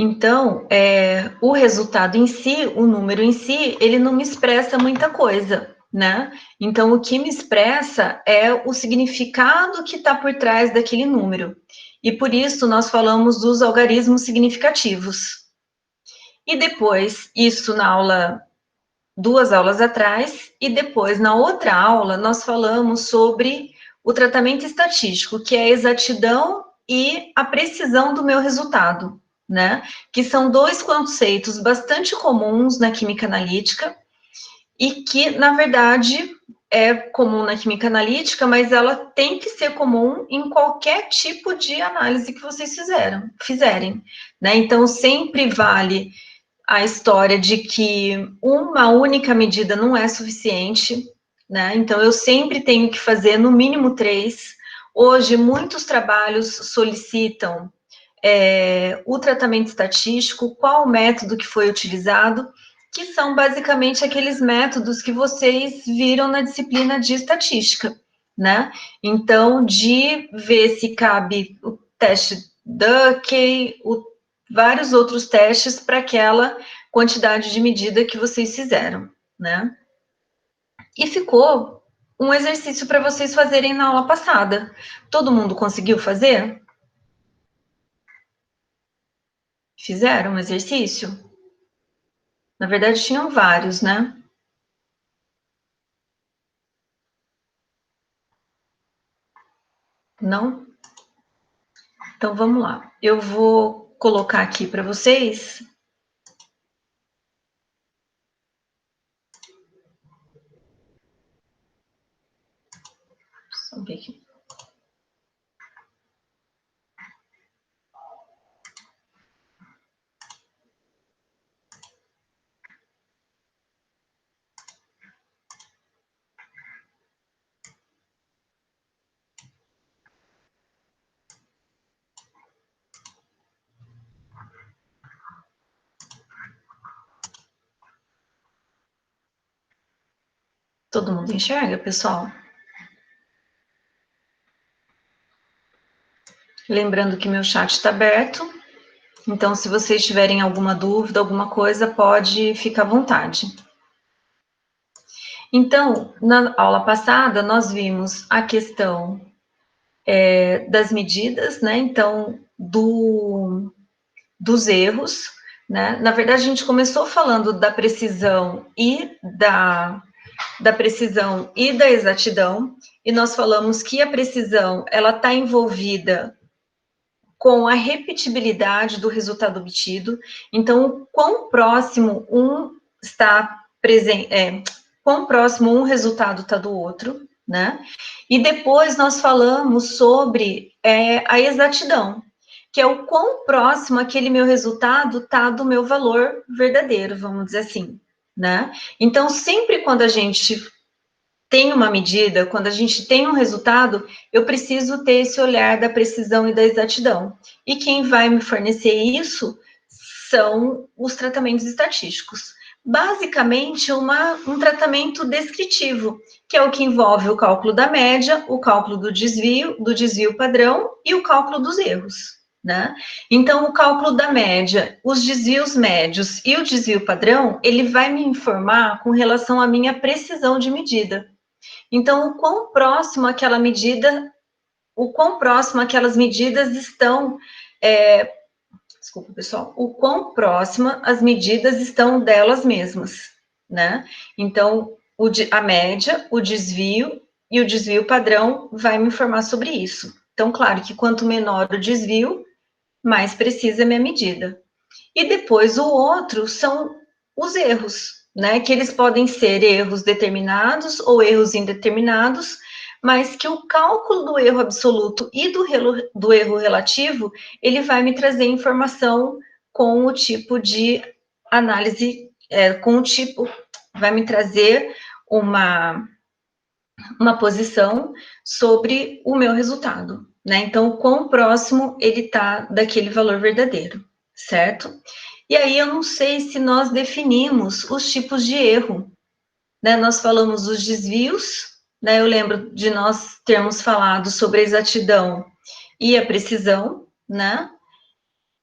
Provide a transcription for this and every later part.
Então, o resultado em si, o número em si, ele não me expressa muita coisa, né? Então, o que me expressa é o significado que está por trás daquele número. E por isso nós falamos dos algarismos significativos. E depois, isso na aula, 2 aulas atrás, e depois na outra aula, nós falamos sobre o tratamento estatístico, que é a exatidão e a precisão do meu resultado, né? Que são dois conceitos bastante comuns na química analítica e que, na verdade, é comum na química analítica, mas ela tem que ser comum em qualquer tipo de análise que vocês fizerem, né? Então, sempre vale a história de que uma única medida não é suficiente, né? Então, eu sempre tenho que fazer no mínimo 3. Hoje, muitos trabalhos solicitam o tratamento estatístico, qual o método que foi utilizado, que são basicamente aqueles métodos que vocês viram na disciplina de estatística, né? Então, de ver se cabe o teste Duckey, vários outros testes para aquela quantidade de medida que vocês fizeram, né? E ficou um exercício para vocês fazerem na aula passada. Todo mundo conseguiu fazer? Fizeram um exercício? Na verdade, tinham vários, né? Não? Então, vamos lá. Eu vou colocar aqui para vocês. Só ver aqui. Todo mundo enxerga, pessoal? Lembrando que meu chat está aberto. Então, se vocês tiverem alguma dúvida, alguma coisa, pode ficar à vontade. Então, na aula passada, nós vimos a questão das medidas, né? Então, dos erros, né? Na verdade, a gente começou falando da precisão e da precisão e da exatidão, e nós falamos que a precisão, ela está envolvida com a repetibilidade do resultado obtido. Então, o quão próximo um está presente, quão próximo um resultado está do outro, né? E depois nós falamos sobre a exatidão, que é o quão próximo aquele meu resultado está do meu valor verdadeiro, vamos dizer assim, né? Então, sempre quando a gente tem uma medida, quando a gente tem um resultado, eu preciso ter esse olhar da precisão e da exatidão. E quem vai me fornecer isso são os tratamentos estatísticos. Basicamente, um tratamento descritivo, que é o que envolve o cálculo da média, o cálculo do desvio padrão e o cálculo dos erros, né? Então, o cálculo da média, os desvios médios e o desvio padrão, ele vai me informar com relação à minha precisão de medida. Então, o quão próximo aquela medida, o quão próximo aquelas medidas estão, desculpa, pessoal, o quão próxima as medidas estão delas mesmas, né? Então, a média, o desvio e o desvio padrão vai me informar sobre isso. Então, claro que quanto menor o desvio, mais precisa a minha medida. E depois o outro são os erros, né? Que eles podem ser erros determinados ou erros indeterminados, mas que o cálculo do erro absoluto e do erro relativo, ele vai me trazer informação com o tipo de análise, com o tipo, vai me trazer uma posição sobre o meu resultado, né? Então, o quão próximo ele está daquele valor verdadeiro, certo? E aí eu não sei se nós definimos os tipos de erro, né? Nós falamos dos desvios, né? Eu lembro de nós termos falado sobre a exatidão e a precisão, né?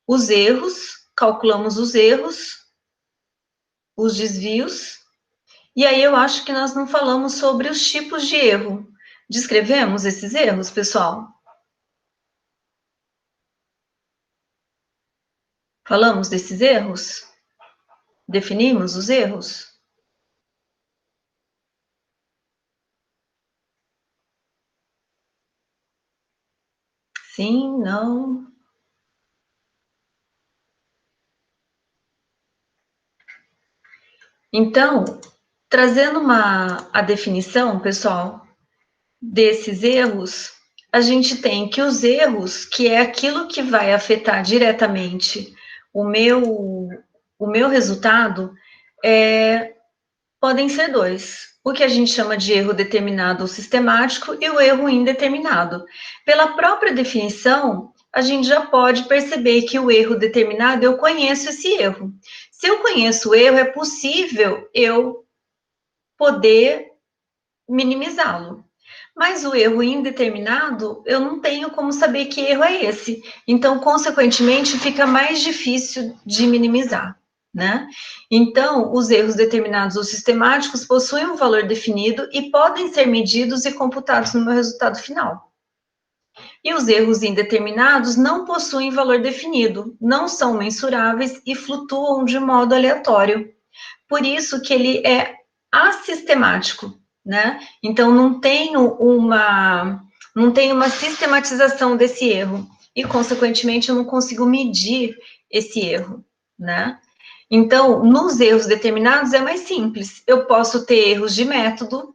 Os erros, calculamos os erros, os desvios, e aí eu acho que nós não falamos sobre os tipos de erro. Descrevemos esses erros, pessoal? Falamos desses erros? Definimos os erros? Sim, não? Então, trazendo a definição, pessoal, desses erros, a gente tem que os erros, que é aquilo que vai afetar diretamente o meu resultado, podem ser dois. O que a gente chama de erro determinado ou sistemático e o erro indeterminado. Pela própria definição, a gente já pode perceber que o erro determinado, eu conheço esse erro. Se eu conheço o erro, é possível eu poder minimizá-lo. Mas o erro indeterminado, eu não tenho como saber que erro é esse. Então, consequentemente, fica mais difícil de minimizar, né? Então, os erros determinados ou sistemáticos possuem um valor definido e podem ser medidos e computados no meu resultado final. E os erros indeterminados não possuem valor definido, não são mensuráveis e flutuam de modo aleatório. Por isso que ele é assistemático, né? Então não tem uma sistematização desse erro e consequentemente eu não consigo medir esse erro, né? Então, nos erros determinados é mais simples. Eu posso ter erros de método.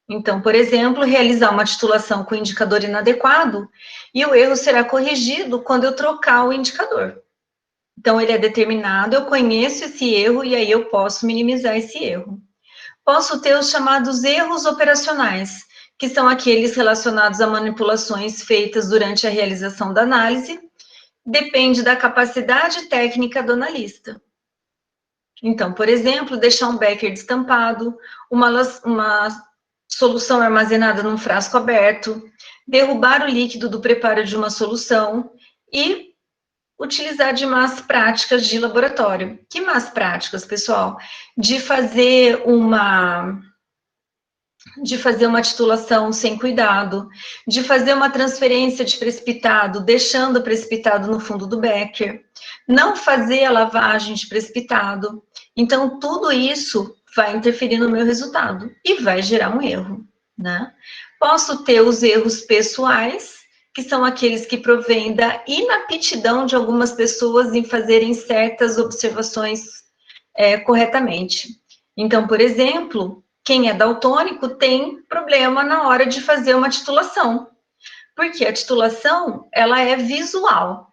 Então, por exemplo, realizar uma titulação com indicador inadequado e o erro será corrigido quando eu trocar o indicador. Então, ele é determinado, eu conheço esse erro e aí eu posso minimizar esse erro. Posso ter os chamados erros operacionais, que são aqueles relacionados a manipulações feitas durante a realização da análise, depende da capacidade técnica do analista. Então, por exemplo, deixar um becker destampado, uma solução armazenada num frasco aberto, derrubar o líquido do preparo de uma solução e utilizar de más práticas de laboratório. Que más práticas, pessoal? De fazer uma titulação sem cuidado, de fazer uma transferência de precipitado, deixando o precipitado no fundo do becker, não fazer a lavagem de precipitado. Então, tudo isso vai interferir no meu resultado e vai gerar um erro, né? Posso ter os erros pessoais, que são aqueles que provêm da inaptidão de algumas pessoas em fazerem certas observações corretamente. Então, por exemplo, quem é daltônico tem problema na hora de fazer uma titulação, porque a titulação, ela é visual,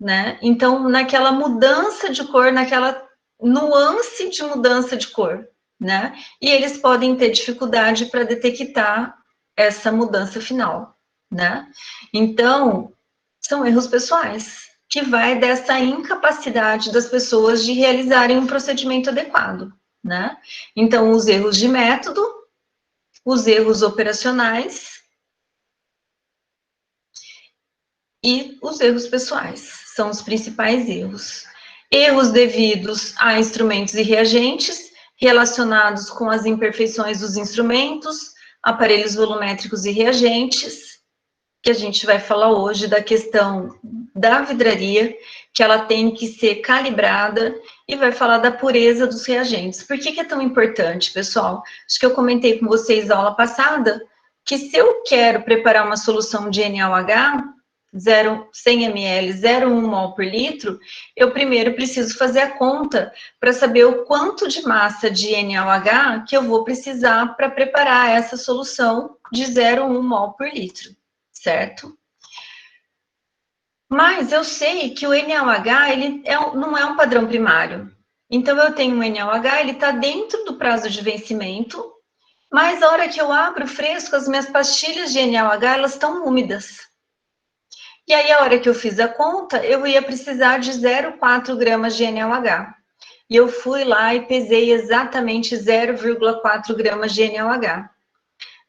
né? Então, naquela mudança de cor, naquela nuance de mudança de cor, né? E eles podem ter dificuldade para detectar essa mudança final, né? Então, são erros pessoais, que vai dessa incapacidade das pessoas de realizarem um procedimento adequado, né? Então, os erros de método, os erros operacionais e os erros pessoais são os principais erros. Erros devidos a instrumentos e reagentes relacionados com as imperfeições dos instrumentos, aparelhos volumétricos e reagentes, que a gente vai falar hoje da questão da vidraria, que ela tem que ser calibrada, e vai falar da pureza dos reagentes. Por que é tão importante, pessoal? Acho que eu comentei com vocês na aula passada, que se eu quero preparar uma solução de NaOH, 100 ml, 0,1 mol por litro, eu primeiro preciso fazer a conta para saber o quanto de massa de NaOH que eu vou precisar para preparar essa solução de 0,1 mol por litro, certo? Mas eu sei que o NaOH, ele não é um padrão primário. Então, eu tenho um NaOH, ele está dentro do prazo de vencimento, mas a hora que eu abro fresco, as minhas pastilhas de NaOH, elas estão úmidas. E aí, a hora que eu fiz a conta, eu ia precisar de 0,4 gramas de NaOH. E eu fui lá e pesei exatamente 0,4 gramas de NaOH.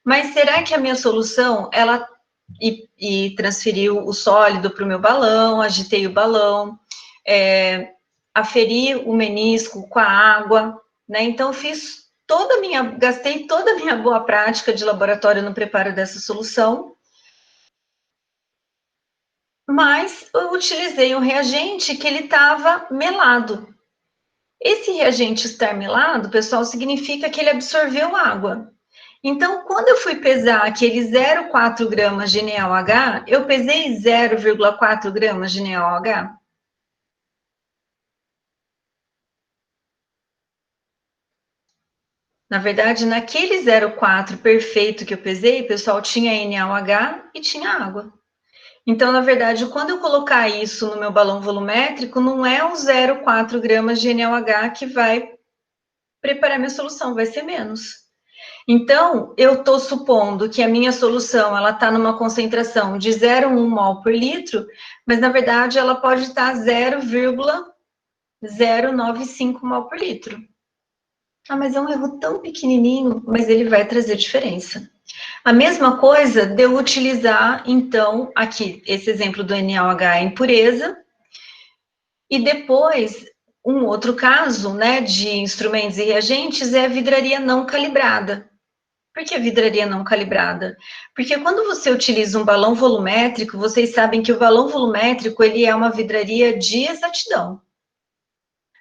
Mas será que a minha solução, ela... E transferiu o sólido para o meu balão, agitei o balão, aferir o menisco com a água, né? Então, gastei toda a minha boa prática de laboratório no preparo dessa solução, mas eu utilizei um reagente que ele estava melado. Esse reagente estar melado, pessoal, significa que ele absorveu água. Então, quando eu fui pesar aquele 0,4 gramas de NaOH, eu pesei 0,4 gramas de NaOH. Na verdade, naquele 0,4 perfeito que eu pesei, pessoal, tinha NaOH e tinha água. Então, na verdade, quando eu colocar isso no meu balão volumétrico, não é os 0,4 gramas de NaOH que vai preparar minha solução, vai ser menos. Então, eu estou supondo que a minha solução ela está numa concentração de 0,1 mol por litro, mas na verdade ela pode estar 0,095 mol por litro. Ah, mas é um erro tão pequenininho, mas ele vai trazer diferença. A mesma coisa de eu utilizar, então, aqui, esse exemplo do NaOH em pureza, e depois, um outro caso, né, de instrumentos e reagentes é a vidraria não calibrada. Por que vidraria não calibrada? Porque quando você utiliza um balão volumétrico, vocês sabem que o balão volumétrico, ele é uma vidraria de exatidão.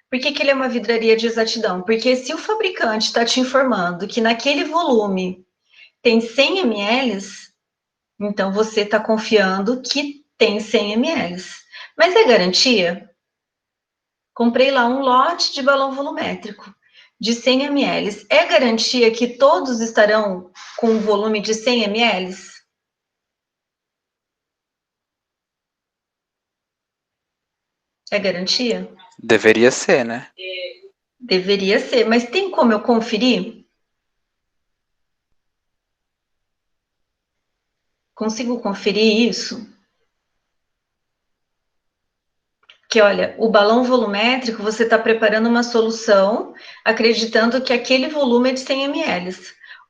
Por que ele é uma vidraria de exatidão? Porque se o fabricante está te informando que naquele volume tem 100 ml, então você está confiando que tem 100 ml. Mas é garantia? Comprei lá um lote de balão volumétrico de 100 ml. É garantia que todos estarão com um volume de 100 ml? É garantia? Deveria ser, né? Deveria ser, mas tem como eu conferir? Consigo conferir isso? Que olha, o balão volumétrico, você está preparando uma solução acreditando que aquele volume é de 100 ml.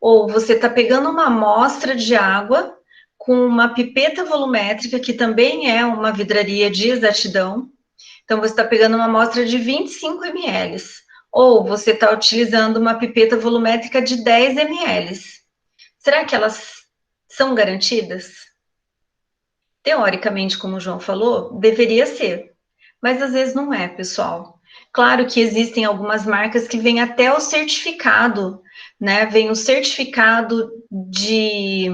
Ou você está pegando uma amostra de água com uma pipeta volumétrica, que também é uma vidraria de exatidão. Então, você está pegando uma amostra de 25 ml. Ou você está utilizando uma pipeta volumétrica de 10 ml. Será que elas são garantidas? Teoricamente, como o João falou, deveria ser, mas às vezes não é, pessoal. Claro que existem algumas marcas que vêm até o certificado, né? Vem o certificado de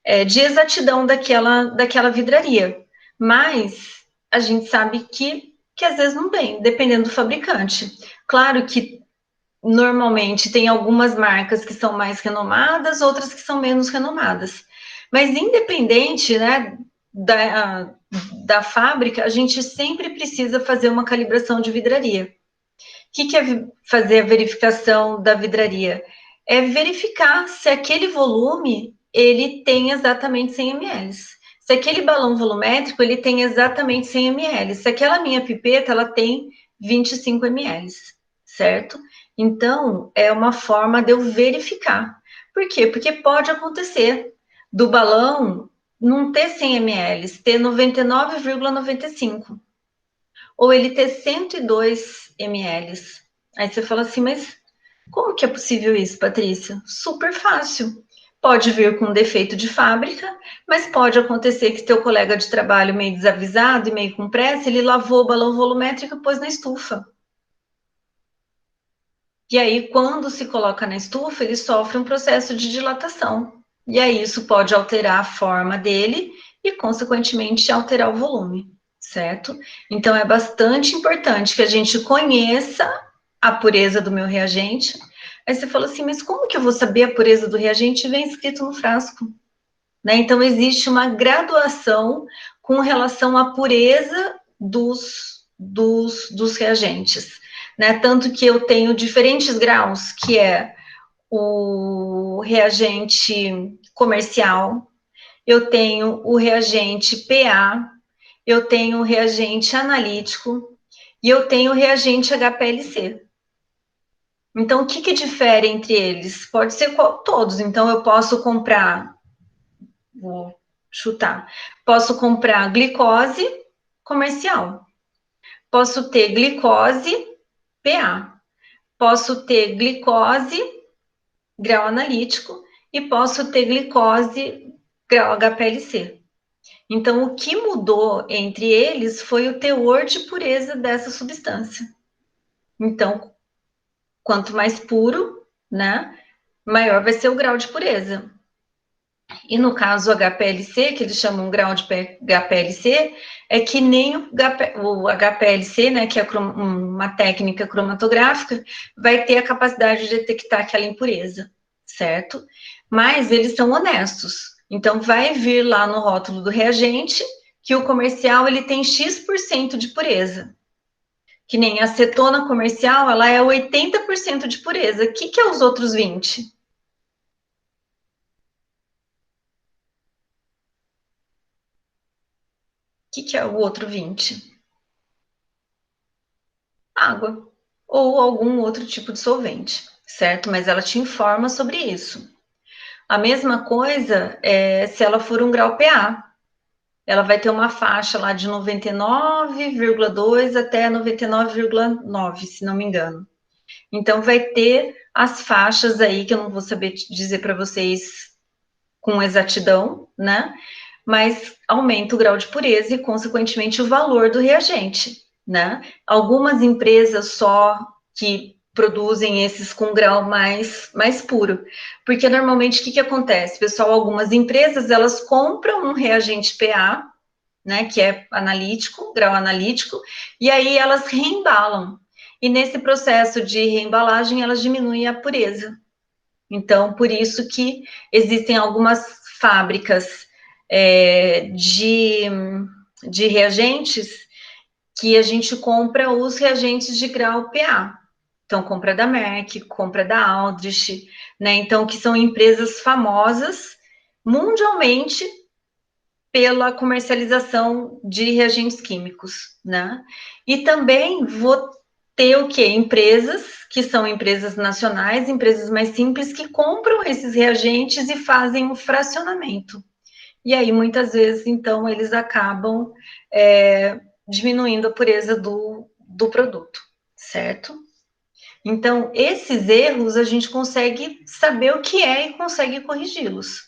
exatidão daquela vidraria, mas a gente sabe que às vezes não vem, dependendo do fabricante. Claro que normalmente tem algumas marcas que são mais renomadas, outras que são menos renomadas. Mas independente, né, da fábrica, a gente sempre precisa fazer uma calibração de vidraria. O que é fazer a verificação da vidraria? É verificar se aquele volume ele tem exatamente 100 ml. Se aquele balão volumétrico ele tem exatamente 100 ml. Se aquela minha pipeta ela tem 25 ml, certo? Então, é uma forma de eu verificar. Por quê? Porque pode acontecer do balão não ter 100 ml, ter 99,95. Ou ele ter 102 ml. Aí você fala assim, mas como que é possível isso, Patrícia? Super fácil. Pode vir com defeito de fábrica, mas pode acontecer que teu colega de trabalho, meio desavisado e meio com pressa, ele lavou o balão volumétrico e pôs na estufa. E aí, quando se coloca na estufa, ele sofre um processo de dilatação. E aí, isso pode alterar a forma dele e, consequentemente, alterar o volume, certo? Então, é bastante importante que a gente conheça a pureza do meu reagente. Aí você fala assim, mas como que eu vou saber a pureza do reagente? Vem escrito no frasco, né? Então, existe uma graduação com relação à pureza dos reagentes, né? Tanto que eu tenho diferentes graus, que é o reagente comercial, eu tenho o reagente PA, eu tenho o reagente analítico e eu tenho o reagente HPLC. Então, o que difere entre eles? Pode ser todos. Então, eu posso comprar, vou chutar, posso comprar glicose comercial. Posso ter glicose, PA. Posso ter glicose, grau analítico, e posso ter glicose, grau HPLC. Então, o que mudou entre eles foi o teor de pureza dessa substância. Então, quanto mais puro, né, maior vai ser o grau de pureza. E no caso HPLC, que eles chamam grau de HPLC, é que nem o HPLC, né, que é uma técnica cromatográfica, vai ter a capacidade de detectar aquela impureza, certo? Mas eles são honestos. Então, vai vir lá no rótulo do reagente que o comercial ele tem X% de pureza. Que nem a acetona comercial, ela é 80% de pureza. O que é os outros 20%? O que é o outro 20%? Água ou algum outro tipo de solvente, certo? Mas ela te informa sobre isso. A mesma coisa é se ela for um grau PA. Ela vai ter uma faixa lá de 99,2 até 99,9, se não me engano. Então, vai ter as faixas aí, que eu não vou saber dizer para vocês com exatidão, né? Mas aumenta o grau de pureza e, consequentemente, o valor do reagente, né? Algumas empresas só que produzem esses com grau mais puro. Porque, normalmente, o que acontece? Pessoal, algumas empresas, elas compram um reagente PA, né, que é analítico, grau analítico, e aí elas reembalam. E nesse processo de reembalagem, elas diminuem a pureza. Então, por isso que existem algumas fábricas de reagentes que a gente compra os reagentes de grau PA. Então, compra da Merck, compra da Aldrich, né? Então, que são empresas famosas mundialmente pela comercialização de reagentes químicos, né? E também vou ter o quê? Empresas que são empresas nacionais, empresas mais simples que compram esses reagentes e fazem o fracionamento. E aí, muitas vezes, então, eles acabam diminuindo a pureza do produto, certo? Então, esses erros a gente consegue saber o que é e consegue corrigi-los.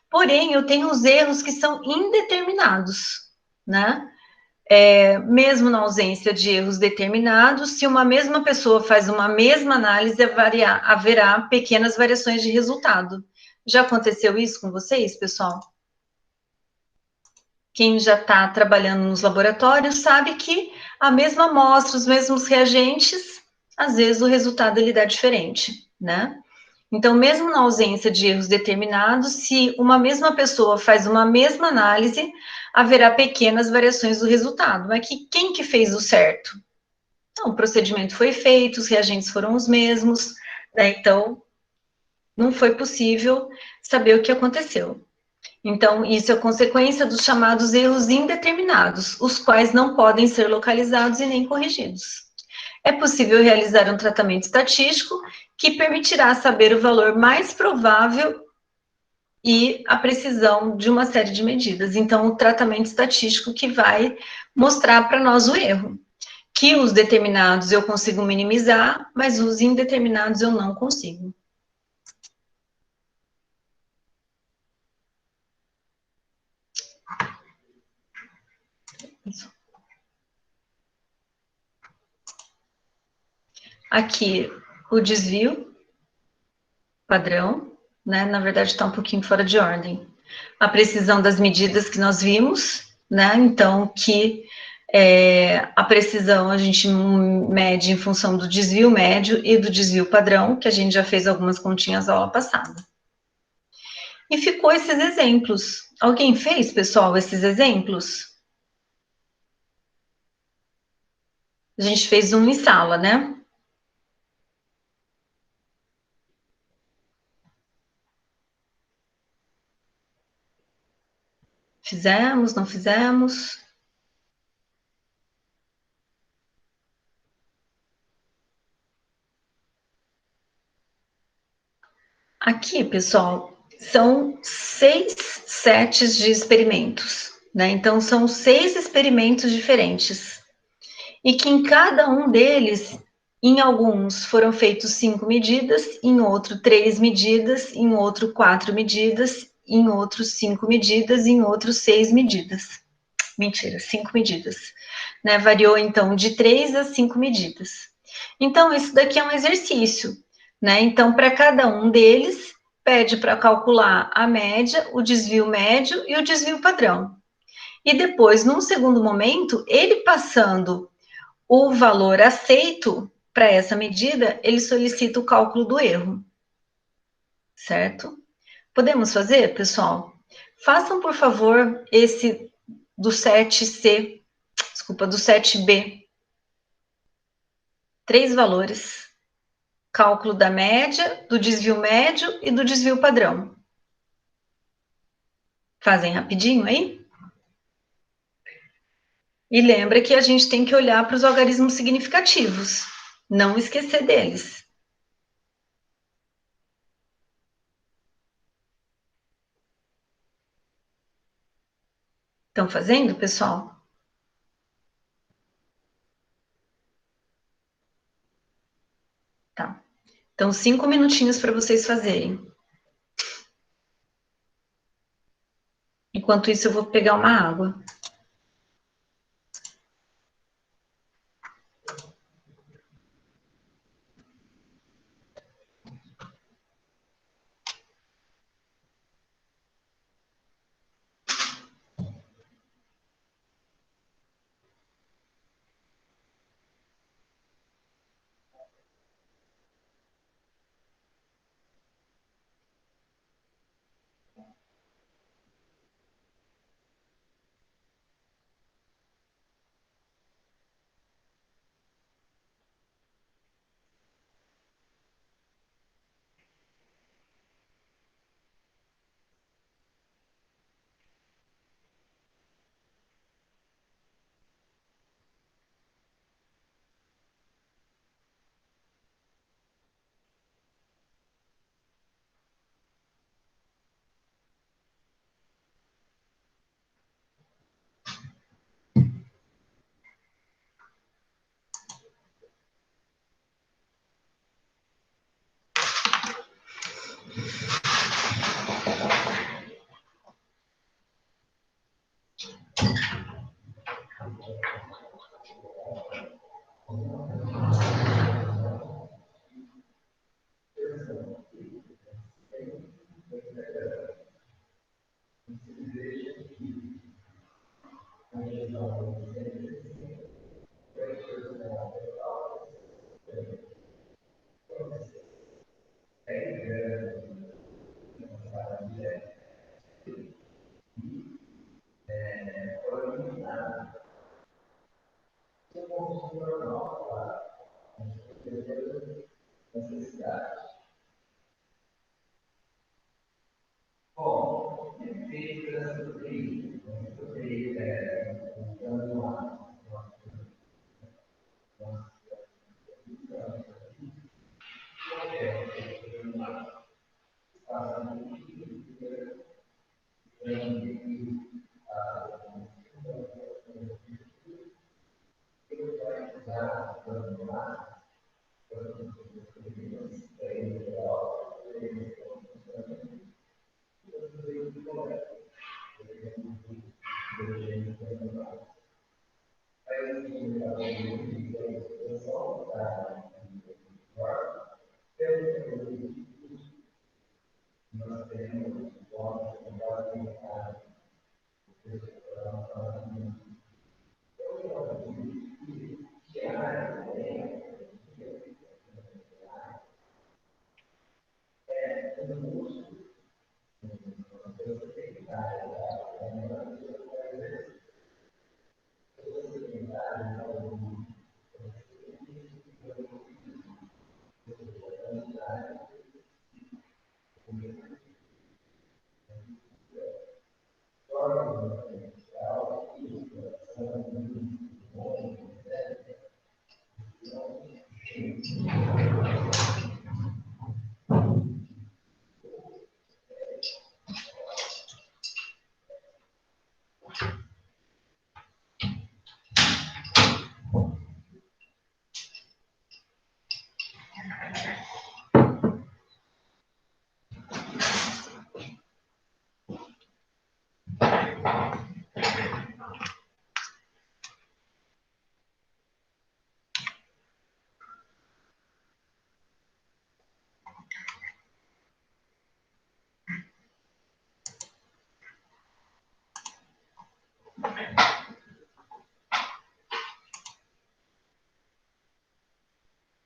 Porém, eu tenho os erros que são indeterminados, né? Mesmo na ausência de erros determinados, se uma mesma pessoa faz uma mesma análise, haverá pequenas variações de resultado. Já aconteceu isso com vocês, pessoal? Quem já está trabalhando nos laboratórios sabe que a mesma amostra, os mesmos reagentes, às vezes o resultado ele dá diferente, né? Então, mesmo na ausência de erros determinados, se uma mesma pessoa faz uma mesma análise, haverá pequenas variações do resultado. Mas quem que fez o certo? Então, o procedimento foi feito, os reagentes foram os mesmos, né? Então, não foi possível saber o que aconteceu. Então, isso é consequência dos chamados erros indeterminados, os quais não podem ser localizados e nem corrigidos. É possível realizar um tratamento estatístico que permitirá saber o valor mais provável e a precisão de uma série de medidas. Então, o tratamento estatístico que vai mostrar para nós o erro. Que os determinados eu consigo minimizar, mas os indeterminados eu não consigo. Aqui, o desvio padrão, né? Na verdade, está um pouquinho fora de ordem. A precisão das medidas que nós vimos, né? Então, que a precisão a gente mede em função do desvio médio e do desvio padrão, que a gente já fez algumas continhas na aula passada. E ficou esses exemplos. Alguém fez, pessoal, esses exemplos? A gente fez um em sala, né? Fizemos, não fizemos? Aqui, pessoal, são 6 sets de experimentos, né? Então, são 6 experimentos diferentes. E que em cada um deles, em alguns foram feitos 5 medidas, em outro 3 medidas, em outro 4 medidas, em outros 5 medidas, em outros 6 medidas. Mentira, 5 medidas. Né? Variou, então, de 3 a 5 medidas. Então, isso daqui é um exercício. Né? Então, para cada um deles, pede para calcular a média, o desvio médio e o desvio padrão. E depois, num segundo momento, ele passando o valor aceito para essa medida, ele solicita o cálculo do erro. Certo? Podemos fazer, pessoal? Façam, por favor, esse do 7C, desculpa, do 7B. 3 valores. Cálculo da média, do desvio médio e do desvio padrão. Fazem rapidinho aí? E lembra que a gente tem que olhar para os algarismos significativos. Não esquecer deles. Estão fazendo, pessoal? Tá. Então, 5 minutinhos para vocês fazerem. Enquanto isso, eu vou pegar uma água.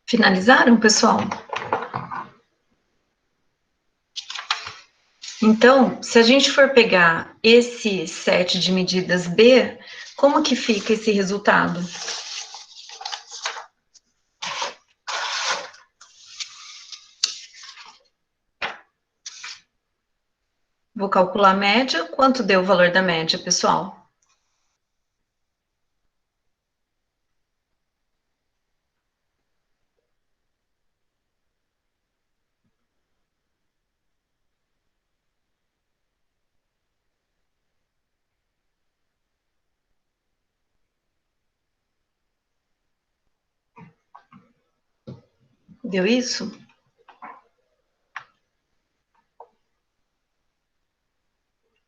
Finalizaram, pessoal? Então, se a gente for pegar esse set de medidas B, como que fica esse resultado? Vou calcular a média. Quanto deu o valor da média, pessoal? Deu isso?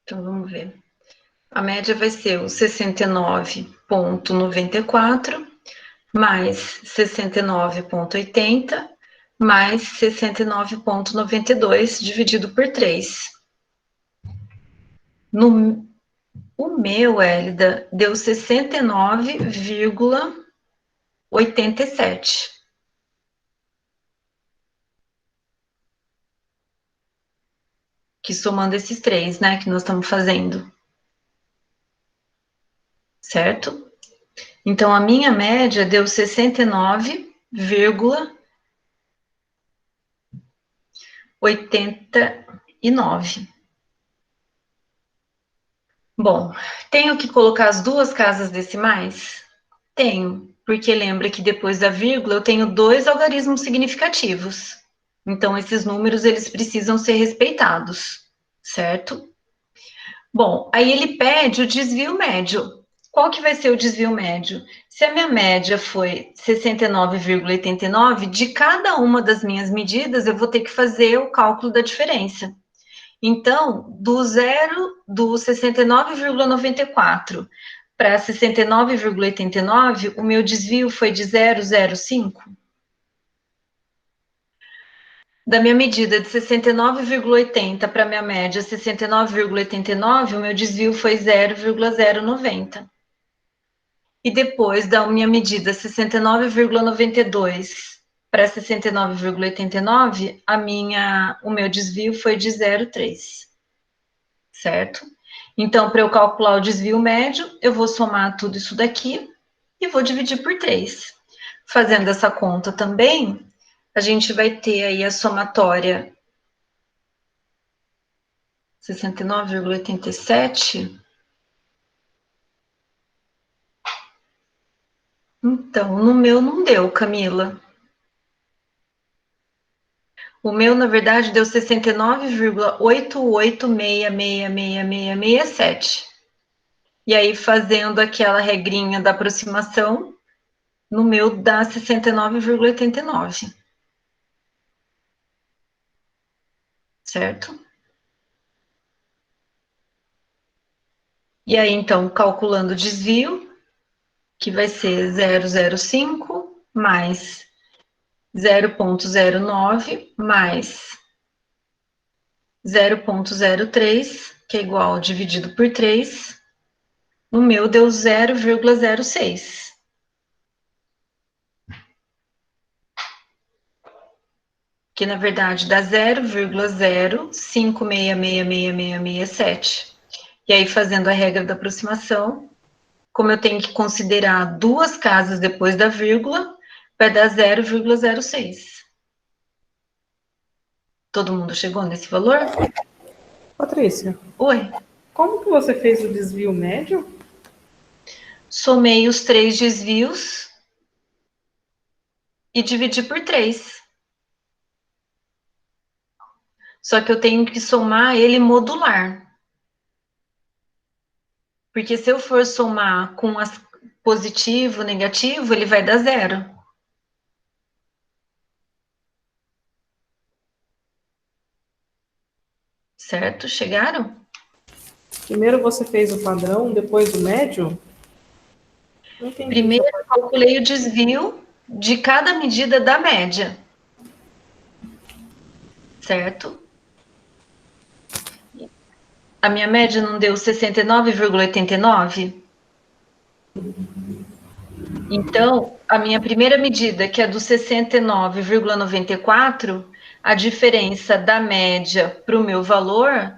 Então, vamos ver. A média vai ser o 69,94 mais 69,80 mais 69,92 dividido por 3. O meu, Hélida, deu 69,87. Que somando esses três, né, que nós estamos fazendo. Certo? Então, a minha média deu 69,89. Bom, tenho que colocar as duas casas decimais? Tenho, porque lembra que depois da vírgula eu tenho dois algarismos significativos. Então, esses números, eles precisam ser respeitados, certo? Bom, aí ele pede o desvio médio. Qual que vai ser o desvio médio? Se a minha média foi 69,89, de cada uma das minhas medidas, eu vou ter que fazer o cálculo da diferença. Então, do 69,94 para 69,89, o meu desvio foi de 0,05. Da minha medida de 69,80 para minha média 69,89, o meu desvio foi 0,090. E depois da minha medida 69,92 para 69,89, o meu desvio foi de 0,3. Certo? Então, para eu calcular o desvio médio, eu vou somar tudo isso daqui e vou dividir por 3. Fazendo essa conta também, a gente vai ter aí a somatória 69,87. Então, no meu não deu, Camila. O meu, na verdade, deu 69,88666667. E aí, fazendo aquela regrinha da aproximação, no meu dá 69,89. Certo? E aí, então, calculando o desvio, que vai ser 0,05 mais 0,09 mais 0,03, que é igual dividido por 3, no meu deu 0,06. Que, na verdade, dá 0,05666667. E aí, fazendo a regra da aproximação, como eu tenho que considerar duas casas depois da vírgula, vai dar 0,06. Todo mundo chegou nesse valor? Patrícia, Oi. como que você fez o desvio médio? Somei os três desvios e dividi por 3. Só que eu tenho que somar ele modular. Porque se eu for somar com positivo, negativo, ele vai dar 0. Certo? Chegaram? Primeiro você fez o padrão, depois o médio? Não entendi. Primeiro, eu calculei o desvio de cada medida da média. Certo? A minha média não deu 69,89? Então, a minha primeira medida, que é do 69,94, a diferença da média para o meu valor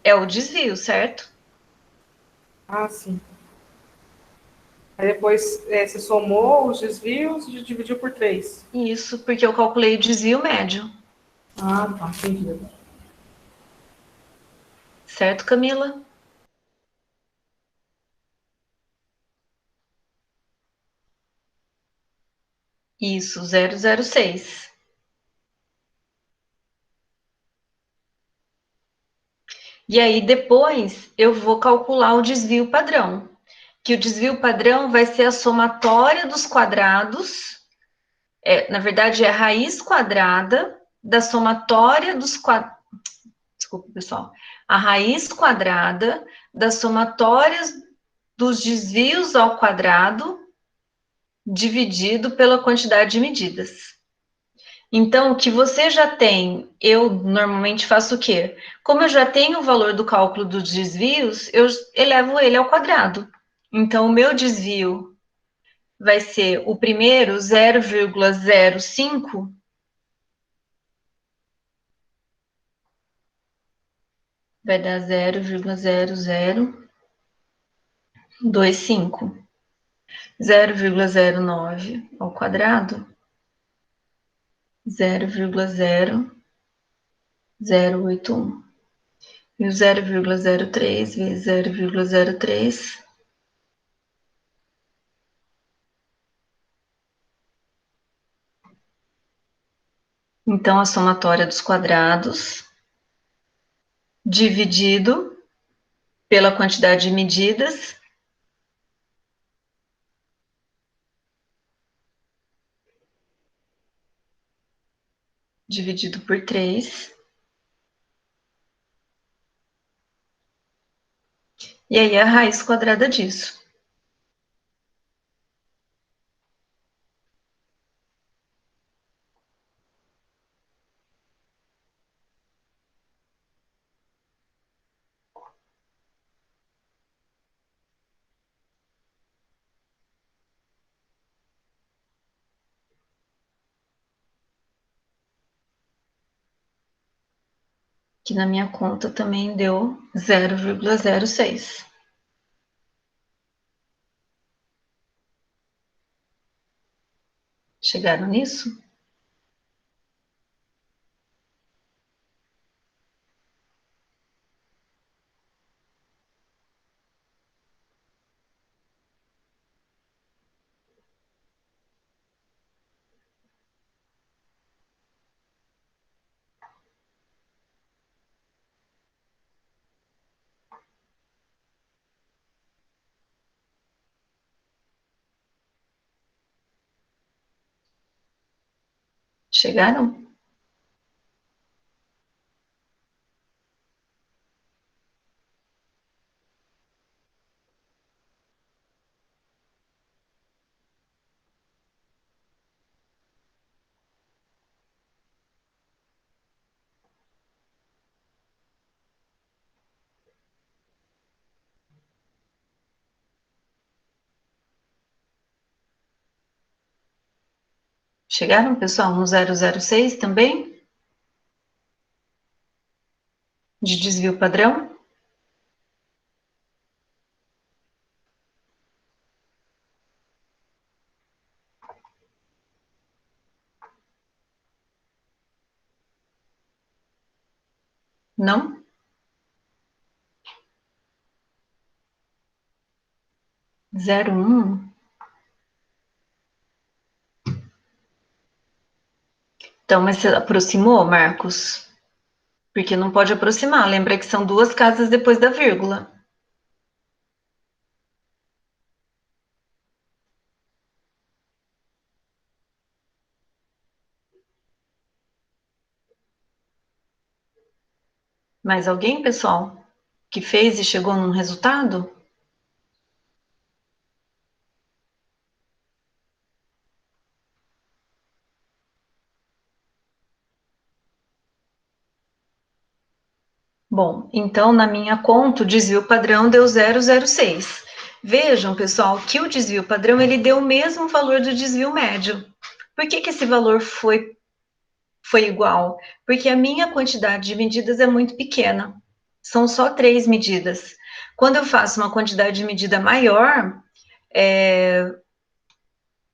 é o desvio, certo? Ah, sim. Aí depois você somou os desvios e dividiu por 3. Isso, porque eu calculei o desvio médio. Ah, tá, entendi. Certo, Camila? Isso, 006. E aí, depois, eu vou calcular o desvio padrão, que o desvio padrão vai ser a somatória dos quadrados, na verdade, é a raiz quadrada da somatória dos quadrados. Desculpa, pessoal. A raiz quadrada das somatórias dos desvios ao quadrado dividido pela quantidade de medidas. Então, o que você já tem, eu normalmente faço o quê? Como eu já tenho o valor do cálculo dos desvios, eu elevo ele ao quadrado. Então, o meu desvio vai ser o primeiro 0,05, vai dar 0,0025. 0,09 ao quadrado, 0,0081. E o 0,03 vezes 0,03, então a somatória dos quadrados dividido pela quantidade de medidas dividido por 3. E aí a raiz quadrada disso. Que na minha conta também deu 0,06. Chegaram nisso? Chegaram? Chegaram, pessoal, no 006 também? De desvio padrão? Não? 0,1? Então, mas você aproximou, Marcos? Porque não pode aproximar. Lembra que são duas casas depois da vírgula. Mais alguém, pessoal, que fez e chegou num resultado? Bom, então na minha conta o desvio padrão deu 0,06. Vejam, pessoal, que o desvio padrão, ele deu o mesmo valor do desvio médio. Por que esse valor foi igual? Porque a minha quantidade de medidas é muito pequena. São só 3 medidas. Quando eu faço uma quantidade de medida maior,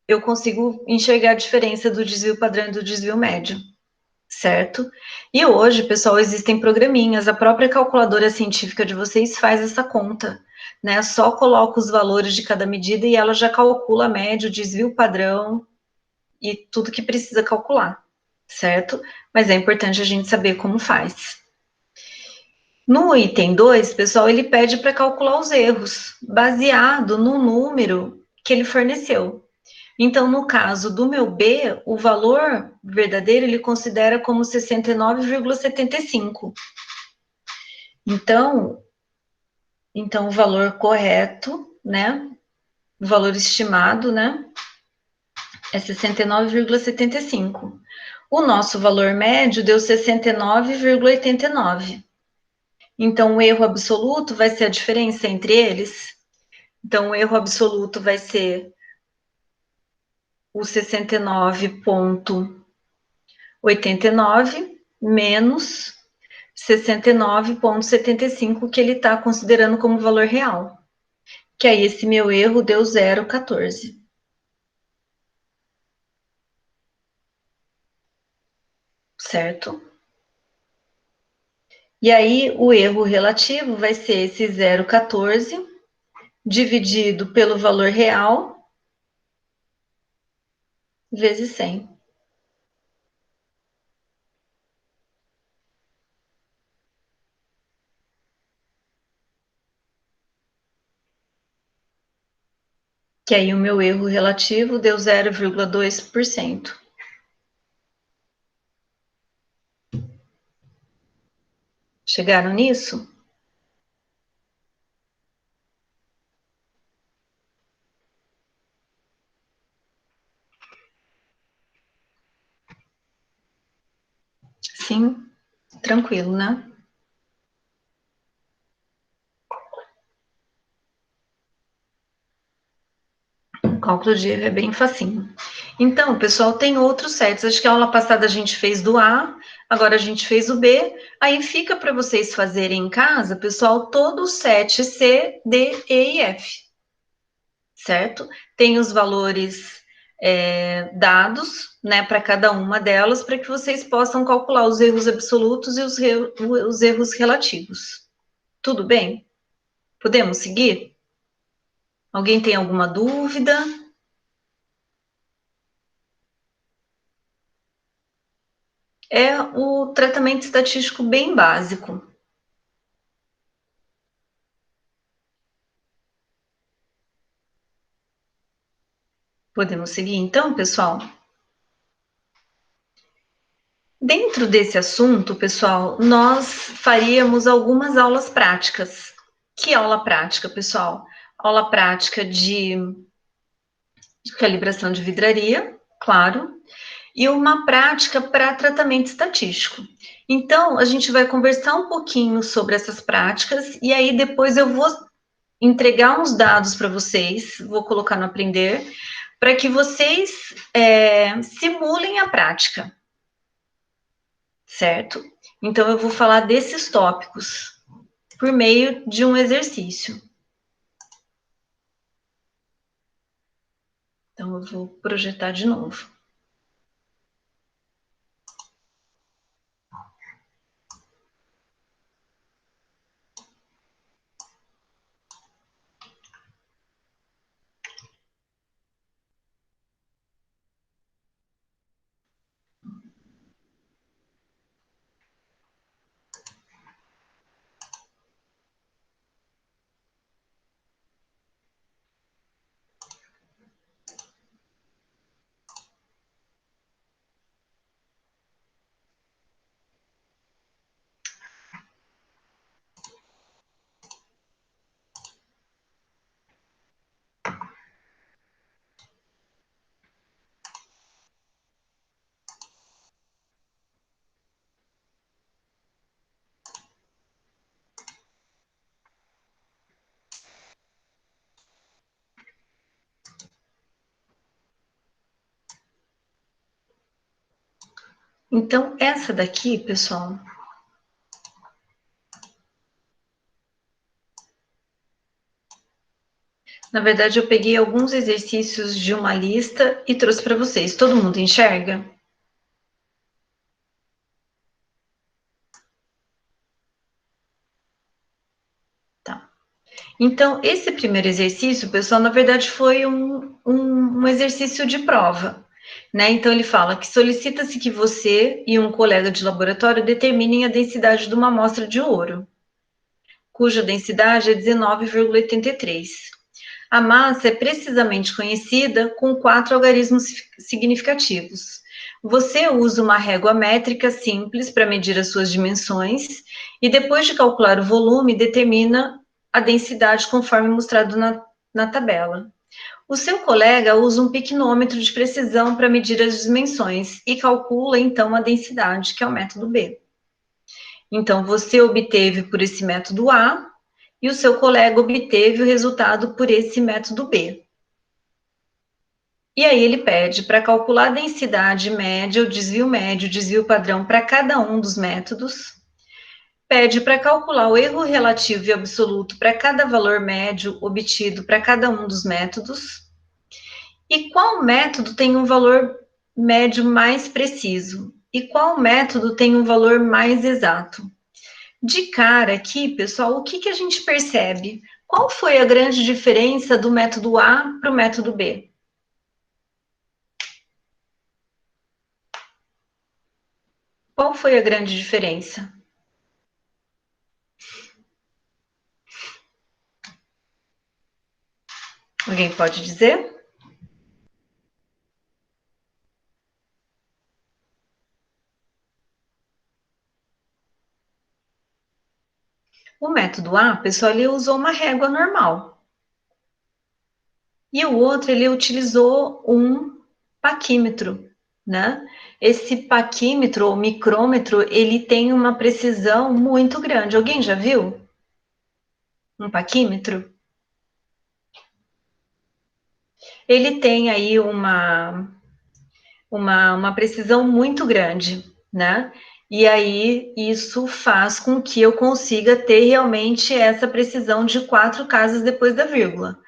eu consigo enxergar a diferença do desvio padrão e do desvio médio, certo? E hoje, pessoal, existem programinhas, a própria calculadora científica de vocês faz essa conta, né? Só coloca os valores de cada medida e ela já calcula a média, o desvio padrão e tudo que precisa calcular, certo? Mas é importante a gente saber como faz. No item 2, pessoal, ele pede para calcular os erros, baseado no número que ele forneceu. Então, no caso do meu B, o valor verdadeiro ele considera como 69,75. Então, o valor correto, né? O valor estimado, né? É 69,75. O nosso valor médio deu 69,89. Então, o erro absoluto vai ser a diferença entre eles. Então, o erro absoluto vai ser o 69,89 menos 69,75 que ele está considerando como valor real. Que aí esse meu erro deu 0,14. Certo? E aí o erro relativo vai ser esse 0,14 dividido pelo valor real vezes 100. Que aí o meu erro relativo deu 0,2%. Chegaram nisso? Sim, tranquilo, né? O cálculo de erro é bem facinho. Então, pessoal, tem outros sets. Acho que a aula passada a gente fez do A, agora a gente fez o B. Aí fica para vocês fazerem em casa, pessoal, todo o set C, D, E e F. Certo? Tem os valores dados, né, para cada uma delas, para que vocês possam calcular os erros absolutos e os erros relativos. Tudo bem? Podemos seguir? Alguém tem alguma dúvida? É o tratamento estatístico bem básico. Podemos seguir então, pessoal? Dentro desse assunto, pessoal, nós faríamos algumas aulas práticas. Que aula prática, pessoal? Aula prática de calibração de vidraria, claro, e uma prática para tratamento estatístico. Então, a gente vai conversar um pouquinho sobre essas práticas e aí depois eu vou entregar uns dados para vocês, vou colocar no Aprender, para que vocês simulem a prática, certo? Então, eu vou falar desses tópicos por meio de um exercício. Então, eu vou projetar de novo. Então, essa daqui, pessoal, na verdade, eu peguei alguns exercícios de uma lista e trouxe para vocês. Todo mundo enxerga? Tá. Então, esse primeiro exercício, pessoal, na verdade, foi um exercício de prova, né? Então, ele fala que solicita-se que você e um colega de laboratório determinem a densidade de uma amostra de ouro, cuja densidade é 19,83. A massa é precisamente conhecida com 4 algarismos significativos. Você usa uma régua métrica simples para medir as suas dimensões e, depois de calcular o volume, determina a densidade conforme mostrado na tabela. O seu colega usa um piquinômetro de precisão para medir as dimensões e calcula, então, a densidade, que é o método B. Então, você obteve por esse método A e o seu colega obteve o resultado por esse método B. E aí ele pede para calcular a densidade média, o desvio padrão para cada um dos métodos. Pede para calcular o erro relativo e absoluto para cada valor médio obtido para cada um dos métodos. E qual método tem um valor médio mais preciso? E qual método tem um valor mais exato? De cara aqui, pessoal, o que a gente percebe? Qual foi a grande diferença do método A para o método B? Qual foi a grande diferença? Alguém pode dizer? O método A, pessoal, ele usou uma régua normal. E o outro, ele utilizou um paquímetro, né? Esse paquímetro ou micrômetro, ele tem uma precisão muito grande. Alguém já viu um paquímetro? Ele tem aí uma precisão muito grande, né? E aí isso faz com que eu consiga ter realmente essa precisão de 4 casas depois da vírgula.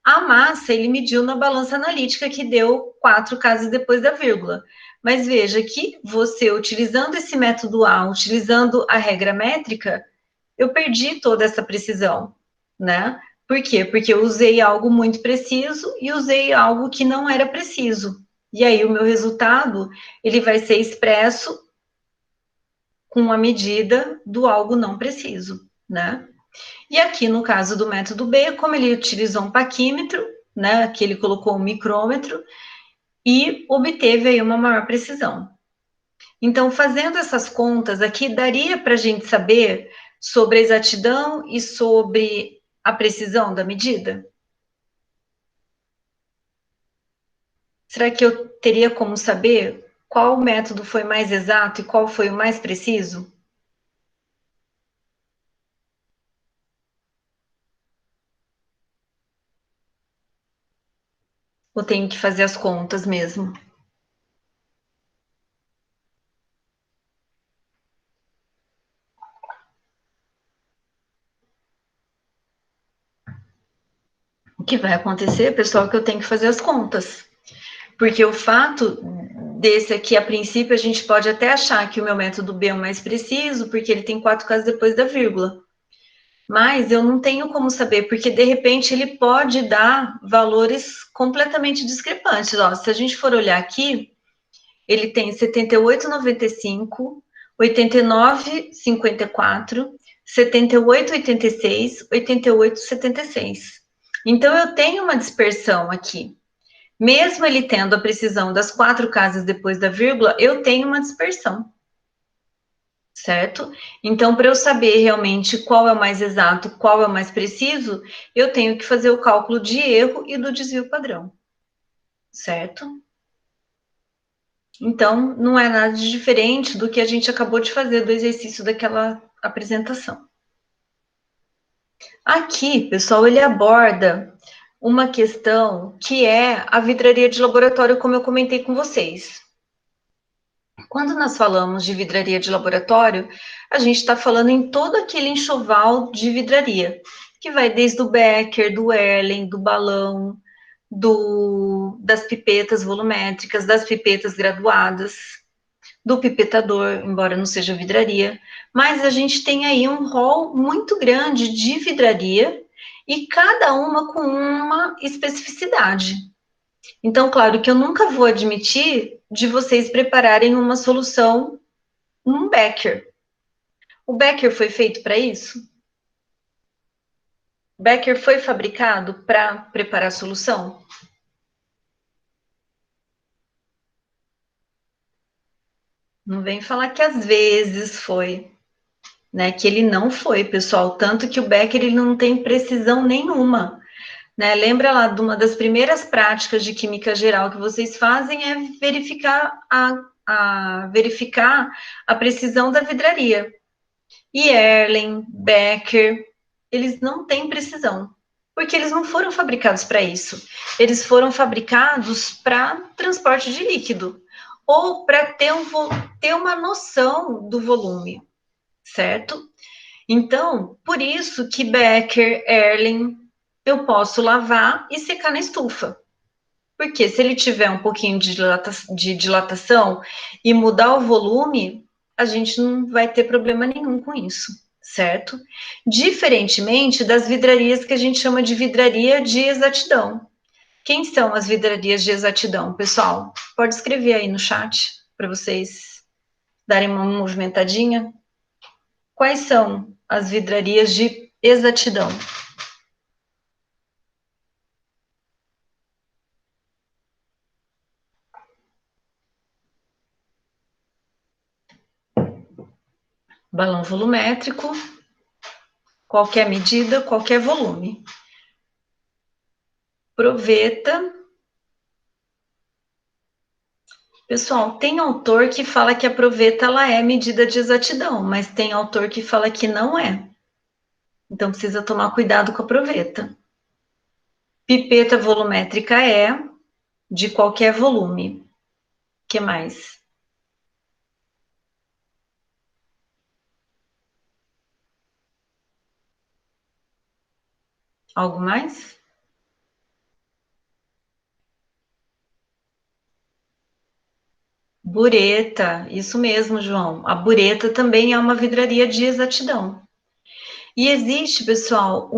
A massa ele mediu na balança analítica que deu 4 casas depois da vírgula. Mas veja que você utilizando esse método A, utilizando a regra métrica, eu perdi toda essa precisão, né? Por quê? Porque eu usei algo muito preciso e usei algo que não era preciso. E aí o meu resultado, ele vai ser expresso com a medida do algo não preciso, né? E aqui no caso do método B, como ele utilizou um paquímetro, né, aqui ele colocou um micrômetro e obteve aí uma maior precisão. Então, fazendo essas contas aqui, daria para a gente saber sobre a exatidão e sobre a precisão da medida? Será que eu teria como saber qual método foi mais exato e qual foi o mais preciso? Ou tenho que fazer as contas mesmo? O que vai acontecer, pessoal, é que eu tenho que fazer as contas. Porque o fato desse aqui, a princípio, a gente pode até achar que o meu método B é o mais preciso, porque ele tem 4 casas depois da vírgula. Mas eu não tenho como saber, porque de repente ele pode dar valores completamente discrepantes. Ó, se a gente for olhar aqui, ele tem 78,95, 89,54, 78,86, 88,76. Então eu tenho uma dispersão aqui. Mesmo ele tendo a precisão das 4 casas depois da vírgula, eu tenho uma dispersão, certo? Então, para eu saber realmente qual é o mais exato, qual é o mais preciso, eu tenho que fazer o cálculo de erro e do desvio padrão, certo? Então, não é nada de diferente do que a gente acabou de fazer do exercício daquela apresentação. Aqui, pessoal, ele aborda uma questão que é a vidraria de laboratório, como eu comentei com vocês. Quando nós falamos de vidraria de laboratório, a gente está falando em todo aquele enxoval de vidraria, que vai desde o Becker, do Erlen, do balão, das pipetas volumétricas, das pipetas graduadas, do pipetador, embora não seja vidraria, mas a gente tem aí um rol muito grande de vidraria e cada uma com uma especificidade. Então, claro que eu nunca vou admitir de vocês prepararem uma solução num Becker. O Becker foi feito para isso? O Becker foi fabricado para preparar a solução? Não vem falar que às vezes foi, né? Que ele não foi, pessoal. Tanto que o Becker ele não tem precisão nenhuma, né? Lembra lá de uma das primeiras práticas de química geral que vocês fazem é verificar a precisão da vidraria. E Erlen, Becker, eles não têm precisão, porque eles não foram fabricados para isso. Eles foram fabricados para transporte de líquido, ou para ter uma noção do volume, certo? Então, por isso que Becker, Erlen, eu posso lavar e secar na estufa. Porque se ele tiver um pouquinho de dilatação e mudar o volume, a gente não vai ter problema nenhum com isso, certo? Diferentemente das vidrarias que a gente chama de vidraria de exatidão. Quem são as vidrarias de exatidão, pessoal? Pode escrever aí no chat para vocês darem uma movimentadinha. Quais são as vidrarias de exatidão? Balão volumétrico, qualquer medida, qualquer volume. Proveta. Pessoal, tem autor que fala que a proveta ela é medida de exatidão, mas tem autor que fala que não é. Então precisa tomar cuidado com a proveta. Pipeta volumétrica é de qualquer volume. O que mais? Algo mais? Bureta, isso mesmo, João. A bureta também é uma vidraria de exatidão. E existe, pessoal,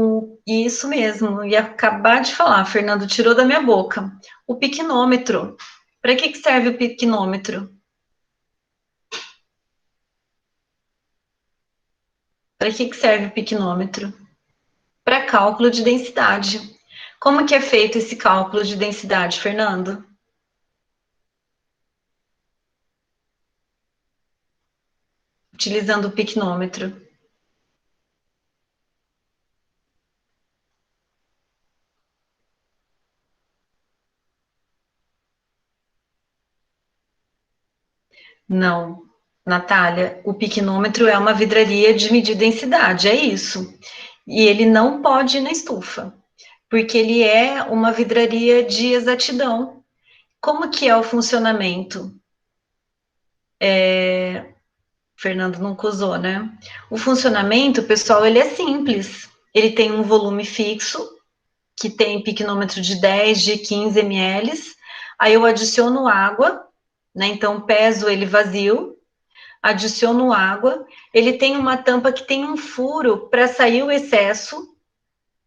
isso mesmo, ia acabar de falar, Fernando tirou da minha boca, o piquinômetro. Para que serve o piquinômetro? Para que serve o piquinômetro? Para cálculo de densidade. Como que é feito esse cálculo de densidade, Fernando? Utilizando o piquinômetro. Não, Natália, o piquinômetro é uma vidraria de medir densidade, é isso. E ele não pode ir na estufa, porque ele é uma vidraria de exatidão. Como que é o funcionamento? Fernando não usou, né? O funcionamento, pessoal, ele é simples. Ele tem um volume fixo, que tem piquinômetro de 10, de 15 ml. Aí eu adiciono água, né? Então peso ele vazio, adiciono água. Ele tem uma tampa que tem um furo para sair o excesso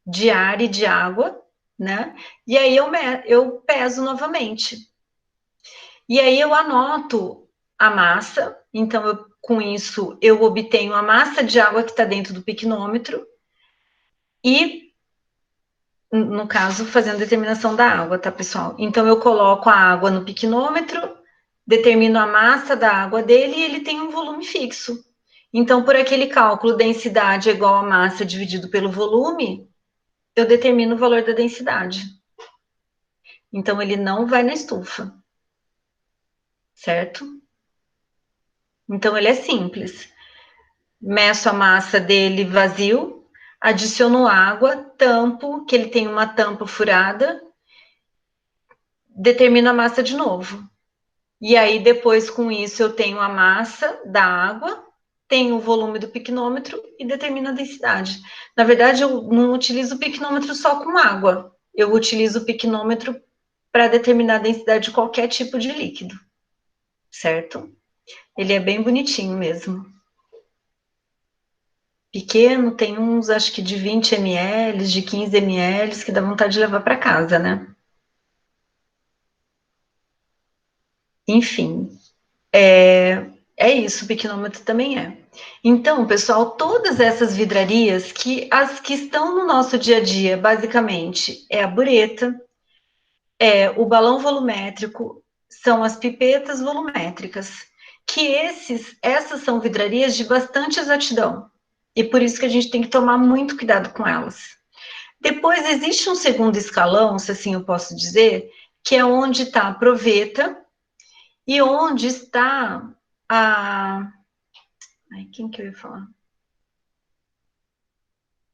de ar e de água, né? E aí eu peso novamente. E aí eu anoto a massa, então com isso eu obtenho a massa de água que está dentro do piquinômetro e, no caso, fazendo determinação da água, tá, pessoal? Então eu coloco a água no piquinômetro, determino a massa da água dele e ele tem um volume fixo. Então, por aquele cálculo, densidade é igual a massa dividido pelo volume, eu determino o valor da densidade. Então, ele não vai na estufa, certo? Então, ele é simples. Meço a massa dele vazio, adiciono água, tampo, que ele tem uma tampa furada, determino a massa de novo. E aí, depois, com isso, eu tenho a massa da água, tenho o volume do piquenômetro e determino a densidade. Na verdade, eu não utilizo o piquenômetro só com água. Eu utilizo o piquenômetro para determinar a densidade de qualquer tipo de líquido, certo? Ele é bem bonitinho mesmo. Pequeno, tem uns, acho que de 20 ml, de 15 ml, que dá vontade de levar para casa, né? Enfim, é isso, o piquenômetro também é. Então, pessoal, todas essas vidrarias, que as que estão no nosso dia a dia, basicamente, é a bureta, é o balão volumétrico, são as pipetas volumétricas, que essas são vidrarias de bastante exatidão, e por isso que a gente tem que tomar muito cuidado com elas. Depois existe um segundo escalão, se assim eu posso dizer, que é onde está a proveta e onde está a... Ai, quem que eu ia falar?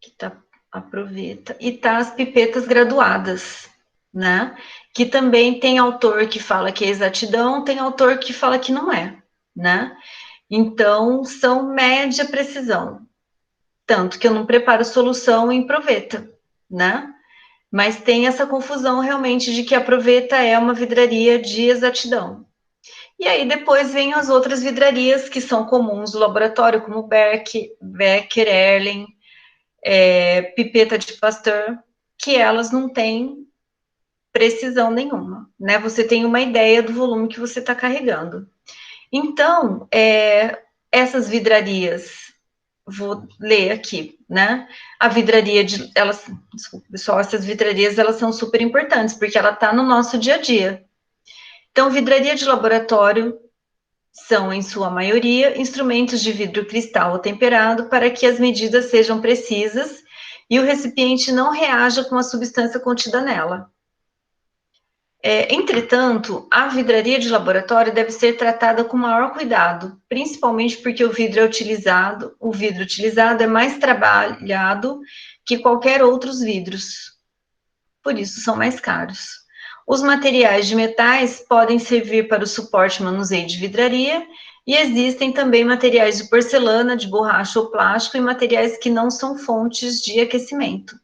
Que tá a proveta. E tá as pipetas graduadas, né? Que também tem autor que fala que é exatidão, tem autor que fala que não é, né? Então, são média precisão. Tanto que eu não preparo solução em proveta, né? Mas tem essa confusão realmente de que a proveta é uma vidraria de exatidão. E aí depois vem as outras vidrarias que são comuns no laboratório, como Becker, Erlen, pipeta de Pasteur, que elas não têm precisão nenhuma, né? Você tem uma ideia do volume que você está carregando. Então, essas vidrarias, vou ler aqui, né? A vidraria de, elas, desculpa, pessoal, essas vidrarias elas são super importantes porque ela está no nosso dia a dia. Então, vidraria de laboratório são, em sua maioria, instrumentos de vidro cristal ou temperado para que as medidas sejam precisas e o recipiente não reaja com a substância contida nela. Entretanto, a vidraria de laboratório deve ser tratada com maior cuidado, principalmente porque o vidro utilizado é mais trabalhado que qualquer outros vidros, por isso são mais caros. Os materiais de metais podem servir para o suporte e manuseio de vidraria, e existem também materiais de porcelana, de borracha ou plástico e materiais que não são fontes de aquecimento,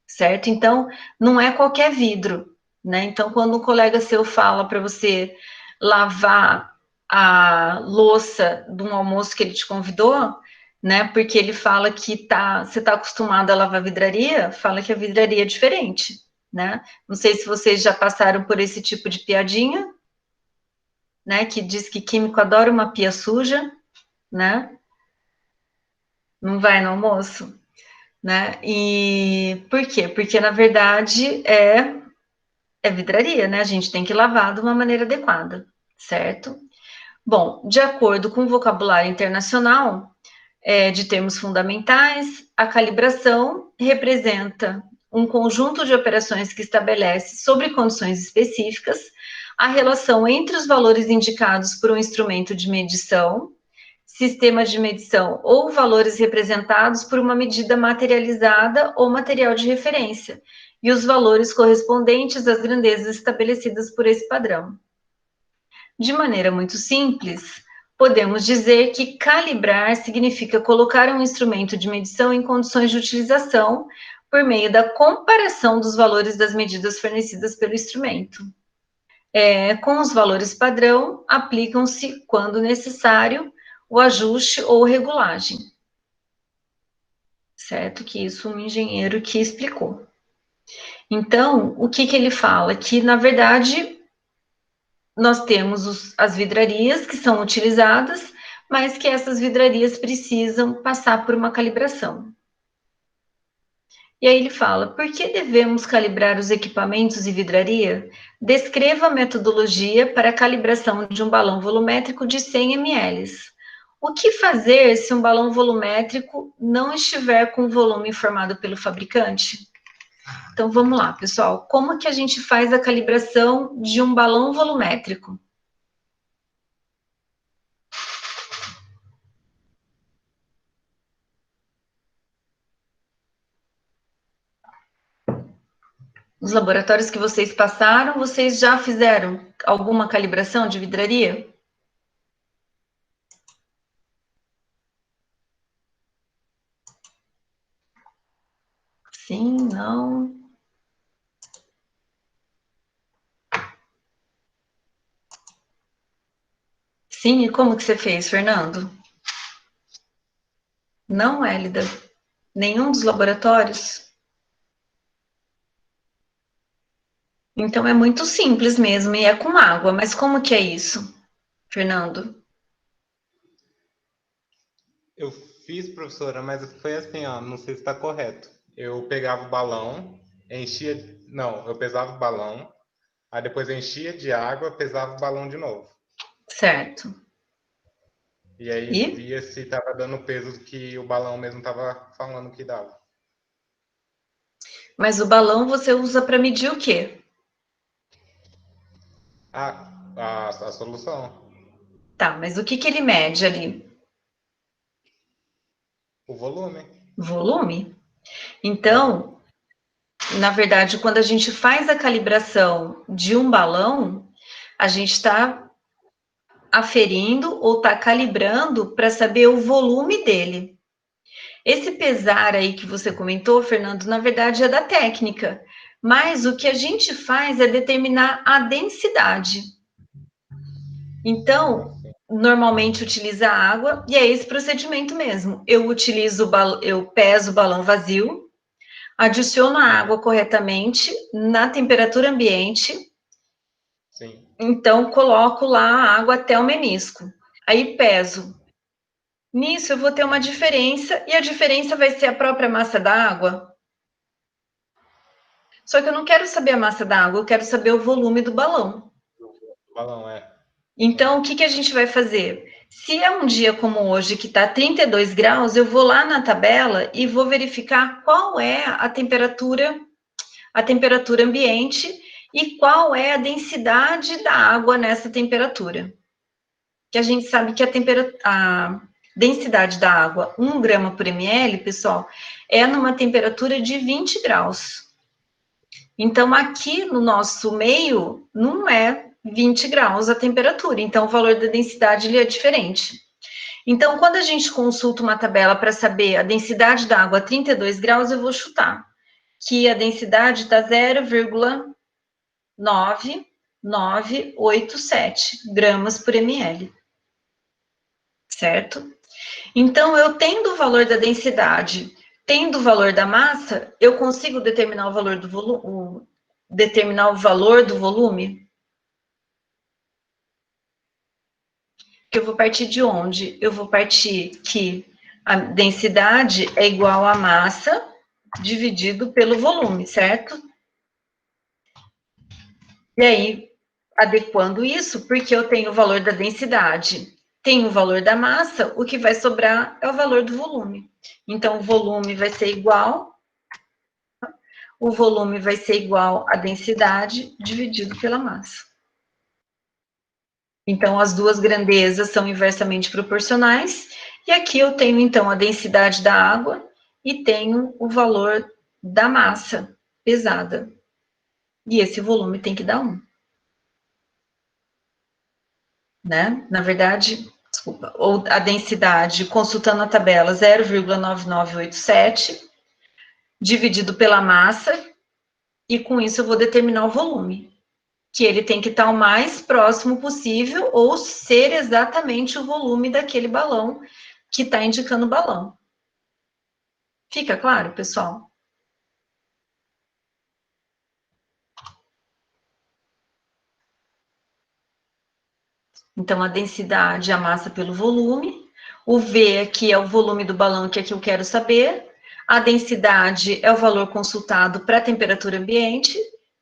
certo? Então, não é qualquer vidro, né? Então, quando um colega seu fala para você lavar a louça de um almoço que ele te convidou, né? Porque ele fala que você está acostumado a lavar vidraria, fala que a vidraria é diferente, né? Não sei se vocês já passaram por esse tipo de piadinha, né? Que diz que químico adora uma pia suja, né? Não vai no almoço, né? E por quê? Porque na verdade é vidraria, né? A gente tem que lavar de uma maneira adequada, certo? Bom, de acordo com o vocabulário internacional, de termos fundamentais, a calibração representa um conjunto de operações que estabelece, sobre condições específicas, a relação entre os valores indicados por um instrumento de medição, sistema de medição ou valores representados por uma medida materializada ou material de referência, e os valores correspondentes às grandezas estabelecidas por esse padrão. De maneira muito simples, podemos dizer que calibrar significa colocar um instrumento de medição em condições de utilização por meio da comparação dos valores das medidas fornecidas pelo instrumento. Com os valores padrão, aplicam-se, quando necessário, o ajuste ou regulagem. Certo? Que isso um engenheiro que explicou. Então, o que ele fala? Que, na verdade, nós temos as vidrarias que são utilizadas, mas que essas vidrarias precisam passar por uma calibração. E aí ele fala: por que devemos calibrar os equipamentos e vidraria? Descreva a metodologia para a calibração de um balão volumétrico de 100 ml. O que fazer se um balão volumétrico não estiver com o volume informado pelo fabricante? Então vamos lá, pessoal. Como que a gente faz a calibração de um balão volumétrico? Os laboratórios que vocês passaram, vocês já fizeram alguma calibração de vidraria? Sim, não. Sim, e como que você fez, Fernando? Não, Hélida? Nenhum dos laboratórios? Então é muito simples mesmo, e é com água. Mas como que é isso, Fernando? Eu fiz, professora, mas foi assim, ó, não sei se está correto. Eu pegava o balão, enchia. Não, eu pesava o balão, aí depois enchia de água, pesava o balão de novo. Certo. E aí E? via se estava dando o peso que o balão mesmo estava falando que dava. Mas o balão você usa para medir o quê? A solução, Tá, mas o que que ele mede ali? o volume. Volume? Uhum. Então, na verdade, quando a gente faz a calibração de um balão, a gente está aferindo ou está calibrando para saber o volume dele. Esse pesar aí que você comentou, Fernando, na verdade é da técnica, mas o que a gente faz é determinar a densidade. Então, normalmente utiliza água e é esse procedimento mesmo. Eu peso o balão vazio, adiciono a água corretamente na temperatura ambiente. Sim. Então, coloco lá a água até o menisco. Aí peso. Nisso eu vou ter uma diferença, e a diferença vai ser a própria massa da água. Só que eu não quero saber a massa da água, eu quero saber o volume do balão. O balão é. Então, o que que a gente vai fazer? Se é um dia como hoje, que está 32 graus, eu vou lá na tabela e vou verificar qual é a temperatura ambiente e qual é a densidade da água nessa temperatura. Que a gente sabe que a densidade da água, 1 grama por ml, pessoal, é numa temperatura de 20 graus. Então, aqui no nosso meio, não é 20 graus a temperatura, então o valor da densidade ele é diferente. Então, quando a gente consulta uma tabela para saber a densidade da água a 32 graus, eu vou chutar que a densidade está 0,9987 gramas por ml, certo? Então, eu tendo o valor da densidade, tendo o valor da massa, eu consigo determinar o valor do volume, determinar o valor do volume? Que eu vou partir de onde? Eu vou partir que a densidade é igual à massa dividido pelo volume, certo? E aí, adequando isso, porque eu tenho o valor da densidade, tenho o valor da massa, o que vai sobrar é o valor do volume. Então, o volume vai ser igual à densidade dividido pela massa. Então, as duas grandezas são inversamente proporcionais, e aqui eu tenho, então, a densidade da água e tenho o valor da massa pesada. E esse volume tem que dar 1. Né? Na verdade, desculpa, ou a densidade, consultando a tabela, 0,9987, dividido pela massa, e com isso eu vou determinar o volume, que ele tem que estar o mais próximo possível, ou ser exatamente o volume daquele balão que está indicando o balão. Fica claro, pessoal? Então, a densidade, a massa pelo volume. O V aqui é o volume do balão, que é que eu quero saber. A densidade é o valor consultado para a temperatura ambiente,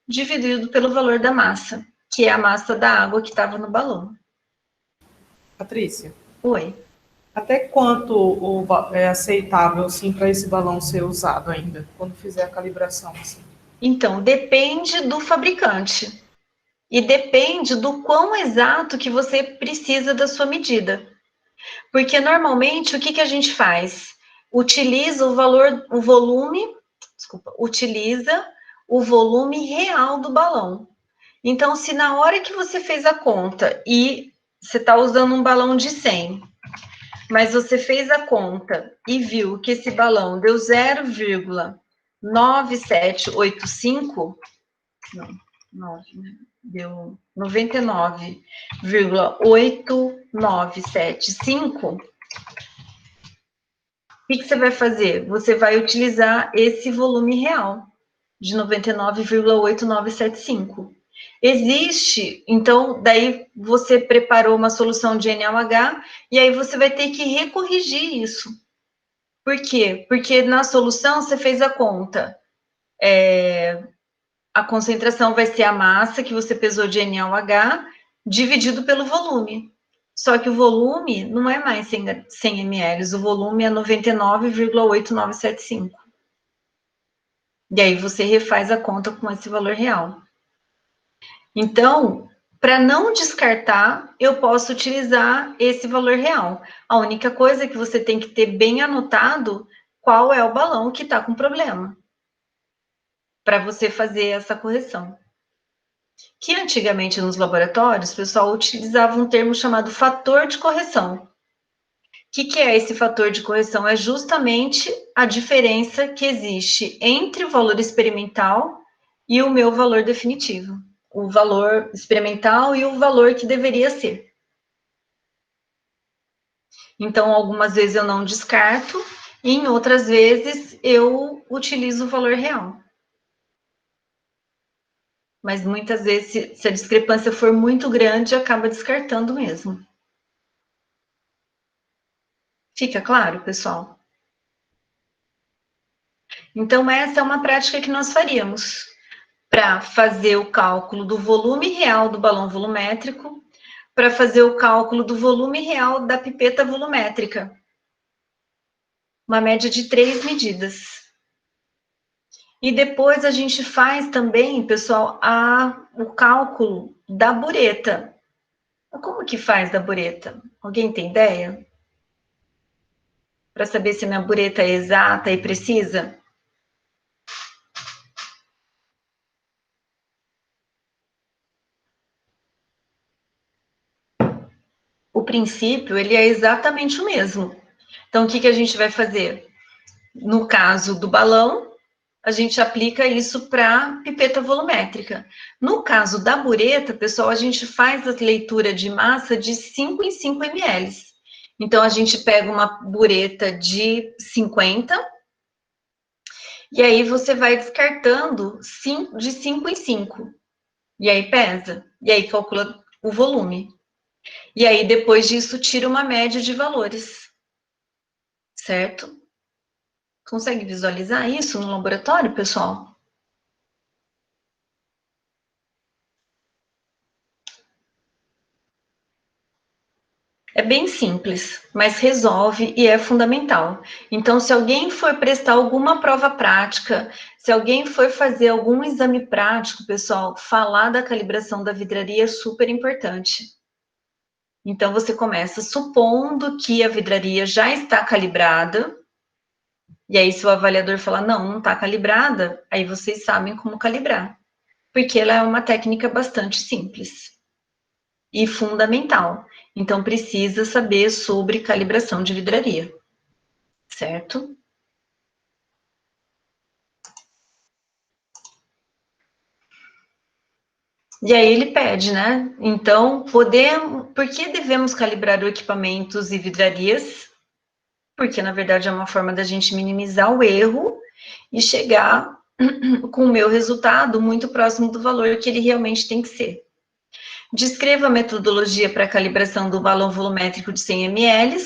dividido pelo valor da massa, que é a massa da água que estava no balão. Patrícia, Oi. até quanto é aceitável assim, para esse balão ser usado ainda, quando fizer a calibração? Assim? Então, depende do fabricante. E depende do quão exato que você precisa da sua medida. Porque normalmente o que a gente faz? Utiliza utiliza o volume real do balão. Então, se na hora que você fez a conta e você está usando um balão de 100, mas você fez a conta e viu que esse balão deu 0,9785, não, deu 99,8975, o que você vai fazer? Você vai utilizar esse volume real de 99,8975. Existe, então, daí você preparou uma solução de NaOH e aí você vai ter que recorrigir isso. Por quê? Porque na solução você fez a conta. A concentração vai ser a massa que você pesou de NaOH dividido pelo volume. Só que o volume não é mais 100 ml, o volume é 99,8975. E aí você refaz a conta com esse valor real. Então, para não descartar, eu posso utilizar esse valor real. A única coisa é que você tem que ter bem anotado qual é o balão que está com problema, para você fazer essa correção. Que antigamente nos laboratórios, o pessoal utilizava um termo chamado fator de correção. O que é esse fator de correção? É justamente a diferença que existe entre o valor experimental e o meu valor definitivo. O valor experimental e o valor que deveria ser. Então, algumas vezes eu não descarto, e em outras vezes eu utilizo o valor real. Mas muitas vezes, se a discrepância for muito grande, acaba descartando mesmo. Fica claro, pessoal? Então, essa é uma prática que nós faríamos para fazer o cálculo do volume real do balão volumétrico, para fazer o cálculo do volume real da pipeta volumétrica. Uma média de 3 medidas. E depois a gente faz também, pessoal, o cálculo da bureta. Como que faz da bureta? Alguém tem ideia? Para saber se a minha bureta é exata e precisa? O princípio, ele é exatamente o mesmo. Então, o que a gente vai fazer? No caso do balão, a gente aplica isso para pipeta volumétrica. No caso da bureta, pessoal, a gente faz a leitura de massa de 5 em 5 ml. Então, a gente pega uma bureta de 50, e aí você vai descartando de 5 em 5. E aí pesa, e aí calcula o volume. E aí, depois disso, tira uma média de valores. Certo? Consegue visualizar isso no laboratório, pessoal? É bem simples, mas resolve e é fundamental. Então, se alguém for prestar alguma prova prática, se alguém for fazer algum exame prático, pessoal, falar da calibração da vidraria é super importante. Então, você começa supondo que a vidraria já está calibrada, e aí se o avaliador falar, não está calibrada, aí vocês sabem como calibrar, porque ela é uma técnica bastante simples e fundamental. Então, precisa saber sobre calibração de vidraria, certo? E aí ele pede, né? Então, por que devemos calibrar equipamentos e vidrarias? Porque, na verdade, é uma forma da gente minimizar o erro e chegar com o meu resultado muito próximo do valor que ele realmente tem que ser. Descreva a metodologia para a calibração do balão volumétrico de 100 ml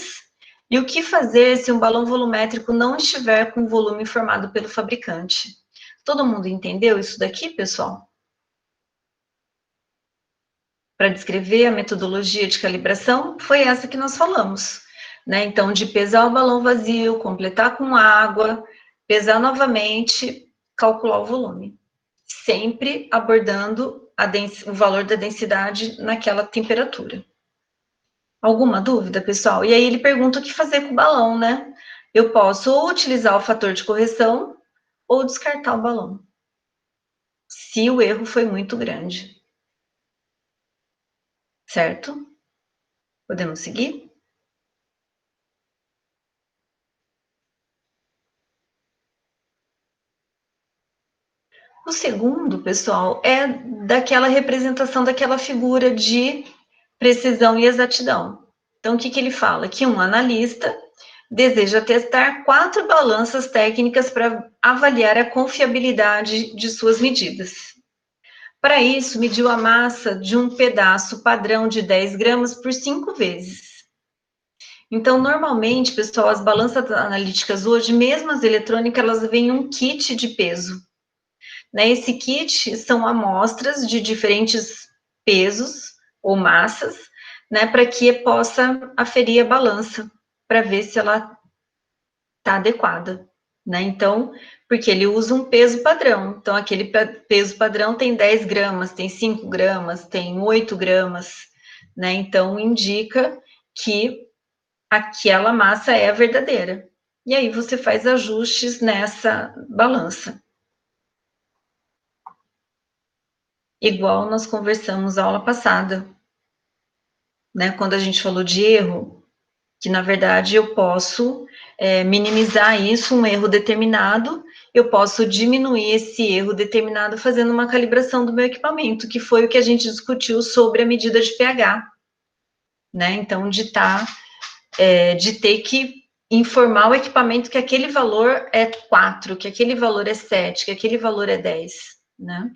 e o que fazer se um balão volumétrico não estiver com o volume informado pelo fabricante. Todo mundo entendeu isso daqui, pessoal? Para descrever a metodologia de calibração, foi essa que nós falamos, né? Então, de pesar o balão vazio, completar com água, pesar novamente, calcular o volume. Sempre abordando o valor da densidade naquela temperatura. Alguma dúvida, pessoal? E aí ele pergunta o que fazer com o balão, né? Eu posso ou utilizar o fator de correção ou descartar o balão. se o erro foi muito grande. Certo? Podemos seguir? O segundo, pessoal, é daquela representação daquela figura de precisão e exatidão. Então, o que, que ele fala? Que um analista deseja testar 4 balanças técnicas para avaliar a confiabilidade de suas medidas. Para isso, mediu a massa de um pedaço padrão de 10 gramas por 5 vezes. Então, normalmente, pessoal, as balanças analíticas hoje, mesmo as eletrônicas, elas vêm um kit de peso. Né? Esse kit são amostras de diferentes pesos ou massas, né, para que possa aferir a balança, para ver se ela está adequada. Né? Então, porque ele usa um peso padrão. Então, aquele peso padrão tem 10 gramas, tem 5 gramas, tem 8 gramas. Né? Então, indica que aquela massa é a verdadeira. E aí você faz ajustes nessa balança. Igual nós conversamos a aula passada, né? Quando a gente falou de erro, que na verdade eu posso minimizar isso, um erro determinado, eu posso diminuir esse erro determinado fazendo uma calibração do meu equipamento, que foi o que a gente discutiu sobre a medida de pH, né? Então, de ter que informar o equipamento que aquele valor é 4, que aquele valor é 7, que aquele valor é 10, né?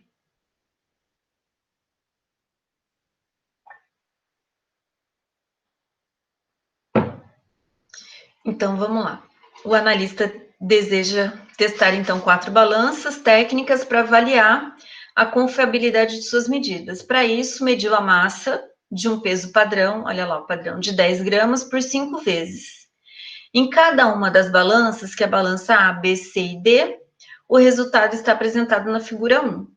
Então, vamos lá. O analista deseja testar, então, 4 balanças técnicas para avaliar a confiabilidade de suas medidas. Para isso, mediu a massa de um peso padrão, olha lá, o padrão de 10 gramas por 5 vezes. Em cada uma das balanças, que é a balança A, B, C e D, o resultado está apresentado na figura 1.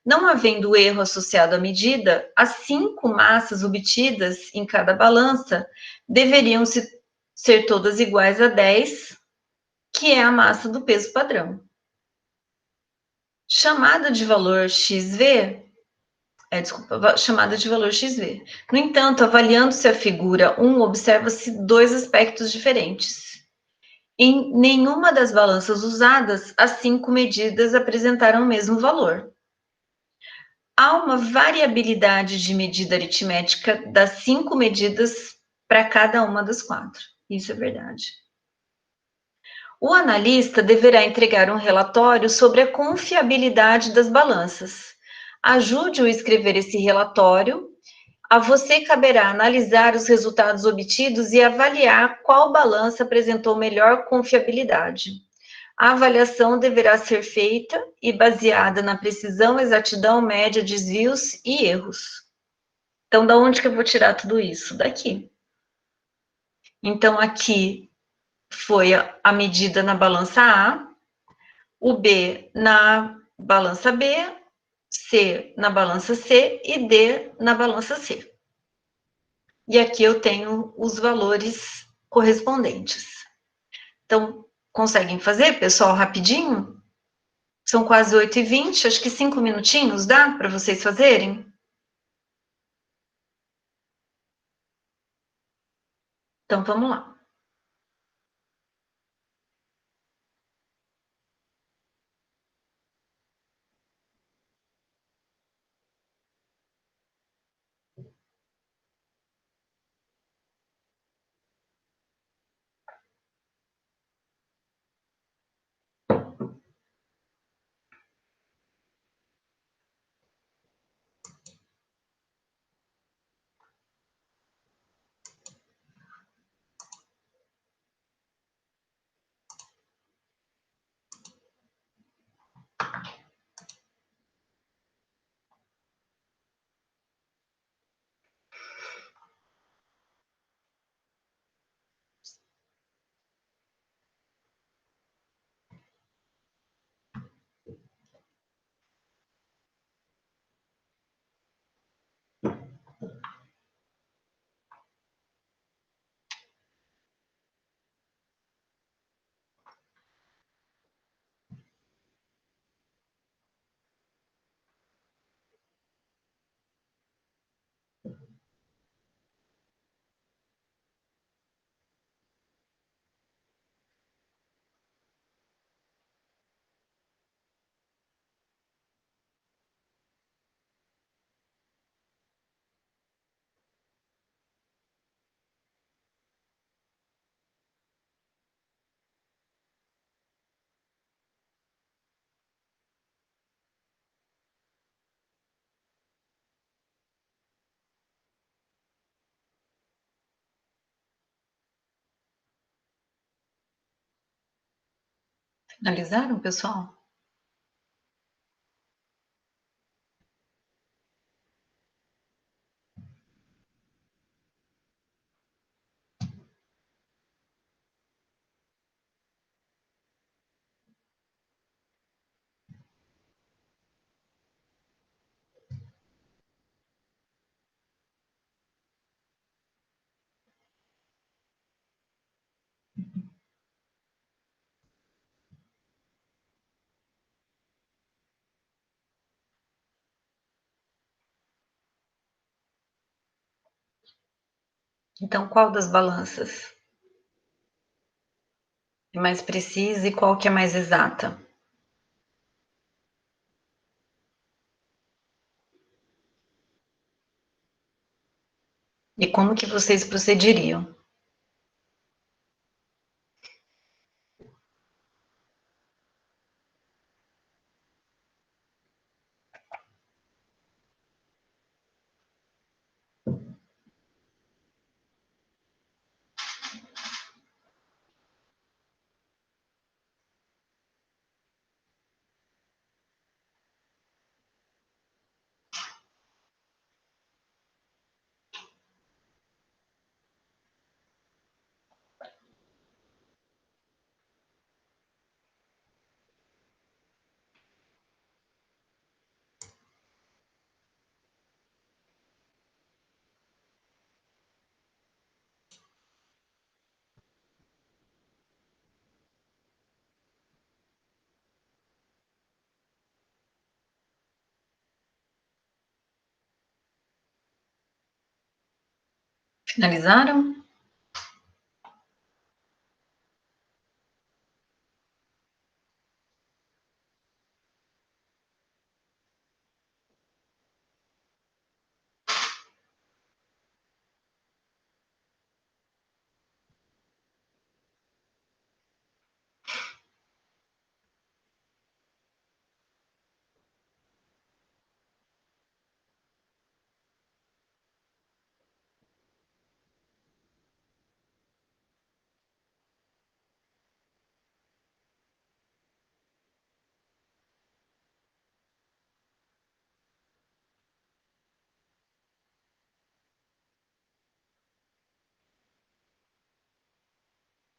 Não havendo erro associado à medida, as 5 massas obtidas em cada balança deveriam ser todas iguais a 10, que é a massa do peso padrão. Chamada de valor XV, chamada de valor XV. No entanto, avaliando-se a figura 1, observa-se 2 aspectos diferentes. Em nenhuma das balanças usadas, as 5 medidas apresentaram o mesmo valor. Há uma variabilidade de medida aritmética das 5 medidas para cada uma das 4. Isso é verdade. O analista deverá entregar um relatório sobre a confiabilidade das balanças. Ajude-o a escrever esse relatório. A você caberá analisar os resultados obtidos e avaliar qual balança apresentou melhor confiabilidade. A avaliação deverá ser feita e baseada na precisão, exatidão, média, desvios e erros. Então, da onde que eu vou tirar tudo isso? Daqui. Então, aqui foi a medida na balança A, o B na balança B, C na balança C e D na balança C. E aqui eu tenho os valores correspondentes. Então, conseguem fazer, pessoal, rapidinho? São quase 8h20, acho que 5 minutinhos dá para vocês fazerem? Então, vamos lá. Finalizaram, pessoal? Então, qual das balanças é mais precisa e qual que é mais exata? E como que vocês procederiam? Finalizaram?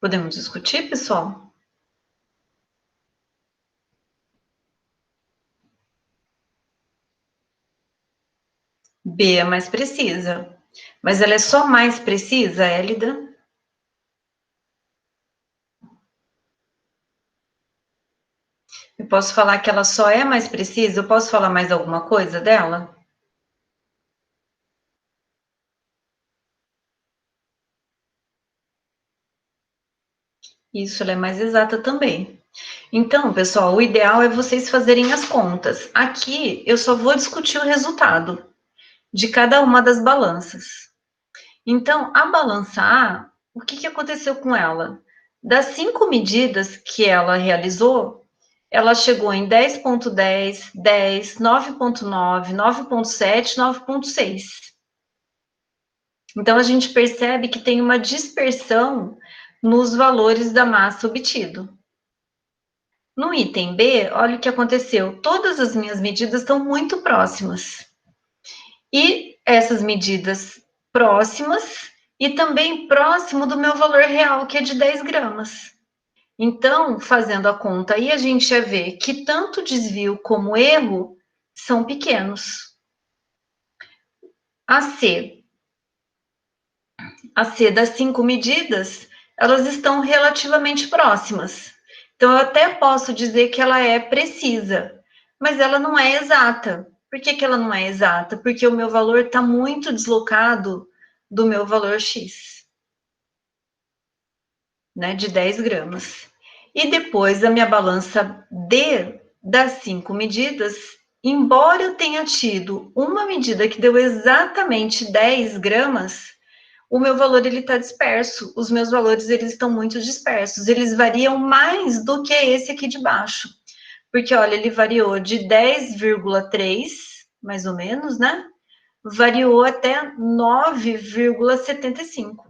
Podemos discutir, pessoal? B é mais precisa. Mas ela é só mais precisa, Hélida? Eu posso falar que ela só é mais precisa? Eu posso falar mais alguma coisa dela? Isso, ela é mais exata também. Então, pessoal, o ideal é vocês fazerem as contas. Aqui, eu só vou discutir o resultado de cada uma das balanças. Então, a balança A, o que aconteceu com ela? Das 5 medidas que ela realizou, ela chegou em 10,10, 10, 9,9, 9,7, 9,6. Então, a gente percebe que tem uma dispersão nos valores da massa obtido. No item B, olha o que aconteceu. Todas as minhas medidas estão muito próximas. E essas medidas próximas e também próximo do meu valor real, que é de 10 gramas. Então, fazendo a conta aí, a gente já vê que tanto desvio como erro são pequenos. A C das 5 medidas, elas estão relativamente próximas. Então, eu até posso dizer que ela é precisa, mas ela não é exata. Por que ela não é exata? Porque o meu valor está muito deslocado do meu valor X, né, de 10 gramas. E depois a minha balança D das 5 medidas, embora eu tenha tido uma medida que deu exatamente 10 gramas, o meu valor ele está disperso, os meus valores eles estão muito dispersos, eles variam mais do que esse aqui de baixo, porque olha, ele variou de 10,3, mais ou menos, né? Variou até 9,75.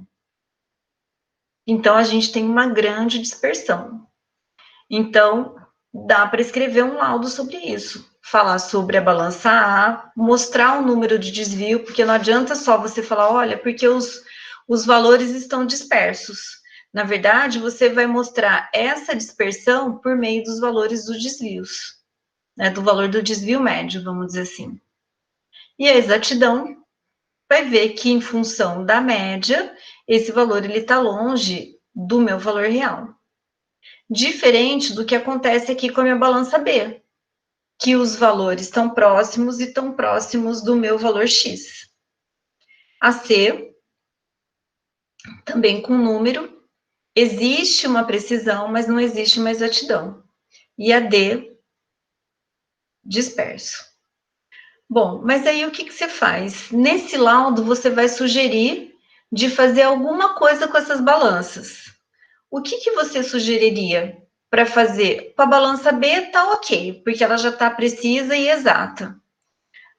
Então a gente tem uma grande dispersão. Então, dá para escrever um laudo sobre isso, falar sobre a balança A, mostrar o número de desvio, porque não adianta só você falar, olha, porque os valores estão dispersos. Na verdade, você vai mostrar essa dispersão por meio dos valores dos desvios, né, do valor do desvio médio, vamos dizer assim. E a exatidão vai ver que, em função da média, esse valor está longe do meu valor real. Diferente do que acontece aqui com a minha balança B, que os valores estão próximos e estão próximos do meu valor X. A C, também com número, existe uma precisão, mas não existe uma exatidão. E a D, disperso. Bom, mas aí o que você faz? Nesse laudo, você vai sugerir de fazer alguma coisa com essas balanças. O que você sugeriria para fazer? Com a balança B está ok, porque ela já está precisa e exata.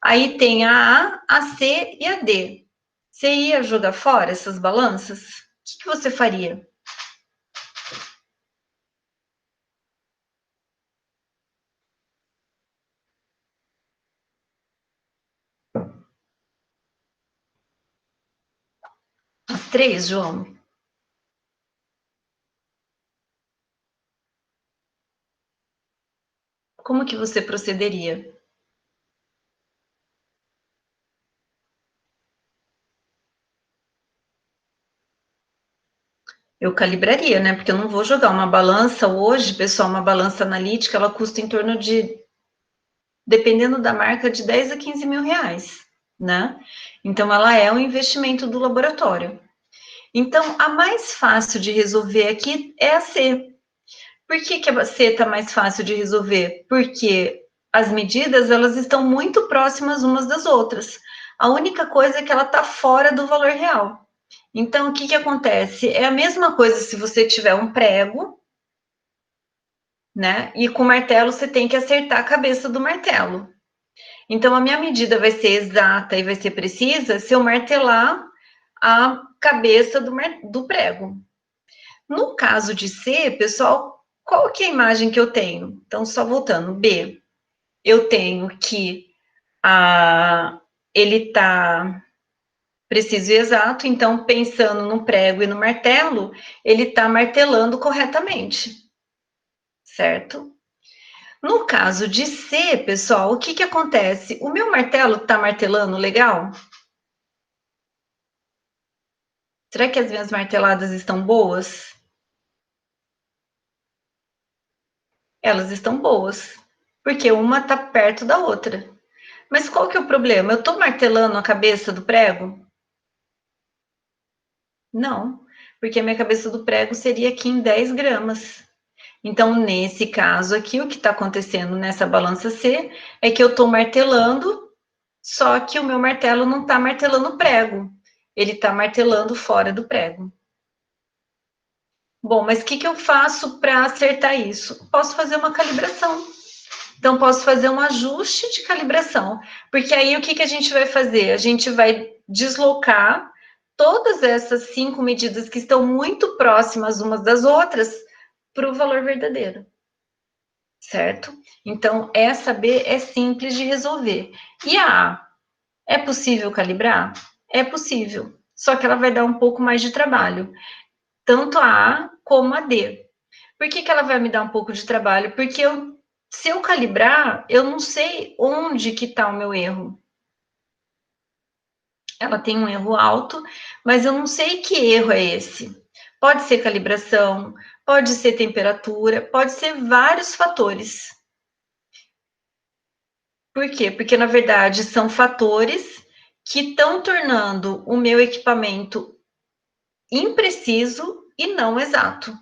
Aí tem a A, a C e a D. Você ia jogar fora essas balanças? O que você faria? As três, João? Como que você procederia? Eu calibraria, né? Porque eu não vou jogar uma balança hoje, pessoal, uma balança analítica, ela custa em torno de, dependendo da marca, de 10 a 15 mil reais, né? Então, ela é um investimento do laboratório. Então, a mais fácil de resolver aqui é a C. Por que a C está mais fácil de resolver? Porque as medidas, elas estão muito próximas umas das outras. A única coisa é que ela está fora do valor real. Então, o que acontece? É a mesma coisa se você tiver um prego, né? E com o martelo você tem que acertar a cabeça do martelo. Então, a minha medida vai ser exata e vai ser precisa se eu martelar a cabeça do prego. No caso de C, pessoal, qual que é a imagem que eu tenho? Então, só voltando, B, eu tenho que ele está preciso e exato, então, pensando no prego e no martelo, ele está martelando corretamente, certo? No caso de C, pessoal, o que acontece? O meu martelo está martelando legal? Será que as minhas marteladas estão boas? Elas estão boas, porque uma está perto da outra. Mas qual que é o problema? Eu estou martelando a cabeça do prego? Não, porque a minha cabeça do prego seria aqui em 10 gramas. Então, nesse caso aqui, o que está acontecendo nessa balança C é que eu estou martelando, só que o meu martelo não está martelando o prego, ele está martelando fora do prego. Bom, mas o que eu faço para acertar isso? Posso fazer uma calibração. Então, posso fazer um ajuste de calibração, porque aí o que a gente vai fazer? A gente vai deslocar todas essas 5 medidas que estão muito próximas umas das outras para o valor verdadeiro, certo? Então, essa B é simples de resolver. E a A, é possível calibrar? É possível, só que ela vai dar um pouco mais de trabalho, tanto a A como a D. Por que ela vai me dar um pouco de trabalho? Porque se eu calibrar, eu não sei onde que está o meu erro. Ela tem um erro alto, mas eu não sei que erro é esse. Pode ser calibração, pode ser temperatura, pode ser vários fatores. Por quê? Porque, na verdade, são fatores que estão tornando o meu equipamento impreciso e não exato.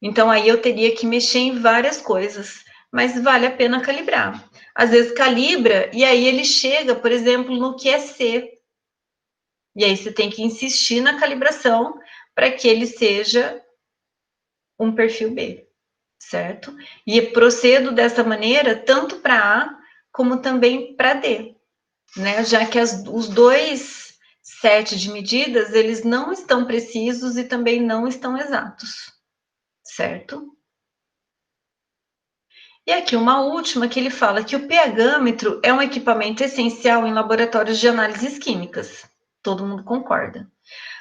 Então, aí eu teria que mexer em várias coisas, mas vale a pena calibrar. Às vezes calibra e aí ele chega, por exemplo, no que é C. E aí você tem que insistir na calibração para que ele seja um perfil B, certo? E procedo dessa maneira tanto para A como também para D, né? Já que os dois sets de medidas, eles não estão precisos e também não estão exatos, certo? E aqui uma última que ele fala que o pH-metro é um equipamento essencial em laboratórios de análises químicas. Todo mundo concorda.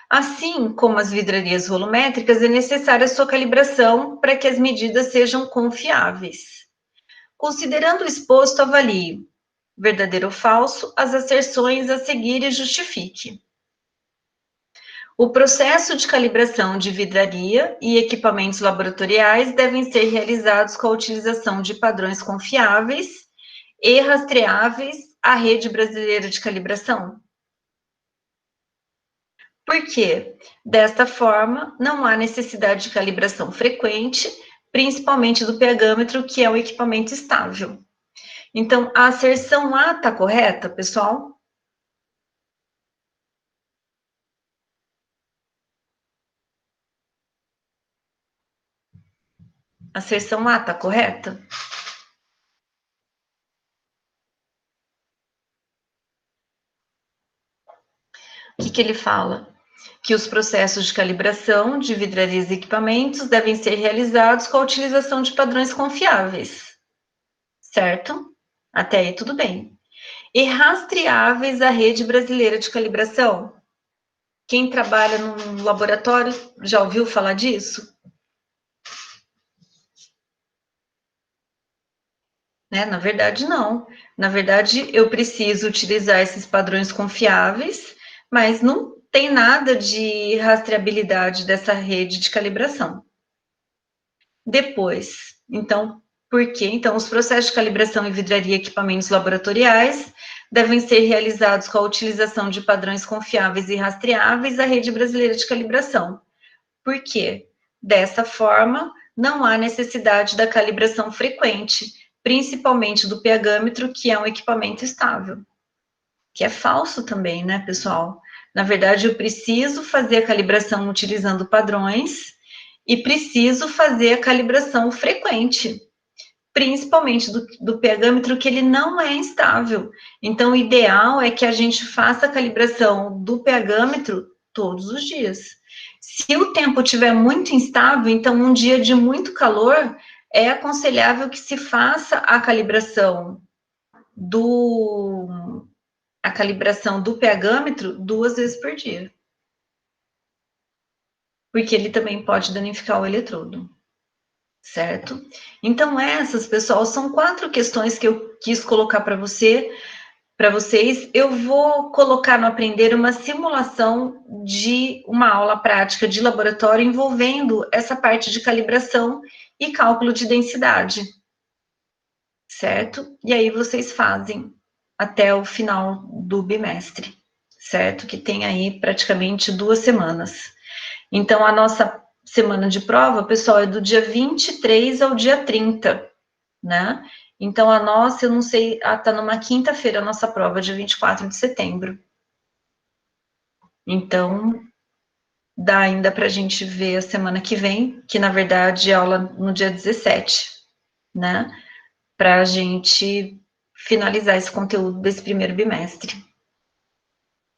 Assim como as vidrarias volumétricas, é necessária sua calibração para que as medidas sejam confiáveis. Considerando o exposto, avalie verdadeiro ou falso as asserções a seguir e justifique. O processo de calibração de vidraria e equipamentos laboratoriais devem ser realizados com a utilização de padrões confiáveis e rastreáveis à rede brasileira de calibração. Por quê? Desta forma, não há necessidade de calibração frequente, principalmente do pH-metro, que é um equipamento estável. Então, a asserção A está correta, pessoal? A asserção A está correta? O que ele fala? Que os processos de calibração de vidrarias e equipamentos devem ser realizados com a utilização de padrões confiáveis, certo? Até aí tudo bem. E rastreáveis à rede brasileira de calibração. Quem trabalha num laboratório já ouviu falar disso? Né? Na verdade, não. Na verdade, eu preciso utilizar esses padrões confiáveis, mas não tem nada de rastreabilidade dessa rede de calibração. Depois, então, por quê? Então, os processos de calibração e vidraria e equipamentos laboratoriais devem ser realizados com a utilização de padrões confiáveis e rastreáveis à rede brasileira de calibração. Por quê? Dessa forma, não há necessidade da calibração frequente, principalmente do pH-metro, que é um equipamento estável. Que é falso também, né, pessoal? Na verdade, eu preciso fazer a calibração utilizando padrões e preciso fazer a calibração frequente, principalmente do pH-metro, que ele não é instável. Então, o ideal é que a gente faça a calibração do pH-metro todos os dias. Se o tempo estiver muito instável, então um dia de muito calor, é aconselhável que se faça a calibração do pH-metro 2 vezes por dia. Porque ele também pode danificar o eletrodo. Certo? Então, essas, pessoal, são 4 questões que eu quis colocar para vocês. Eu vou colocar no Aprender uma simulação de uma aula prática de laboratório envolvendo essa parte de calibração e cálculo de densidade. Certo? E aí vocês fazem até o final do bimestre, certo? Que tem aí praticamente 2 semanas. Então, a nossa semana de prova, pessoal, é do dia 23 ao dia 30, né? Então, a nossa, eu não sei, tá numa quinta-feira a nossa prova, dia 24 de setembro. Então, dá ainda para a gente ver a semana que vem, que na verdade é aula no dia 17, né? Para a gente finalizar esse conteúdo desse primeiro bimestre.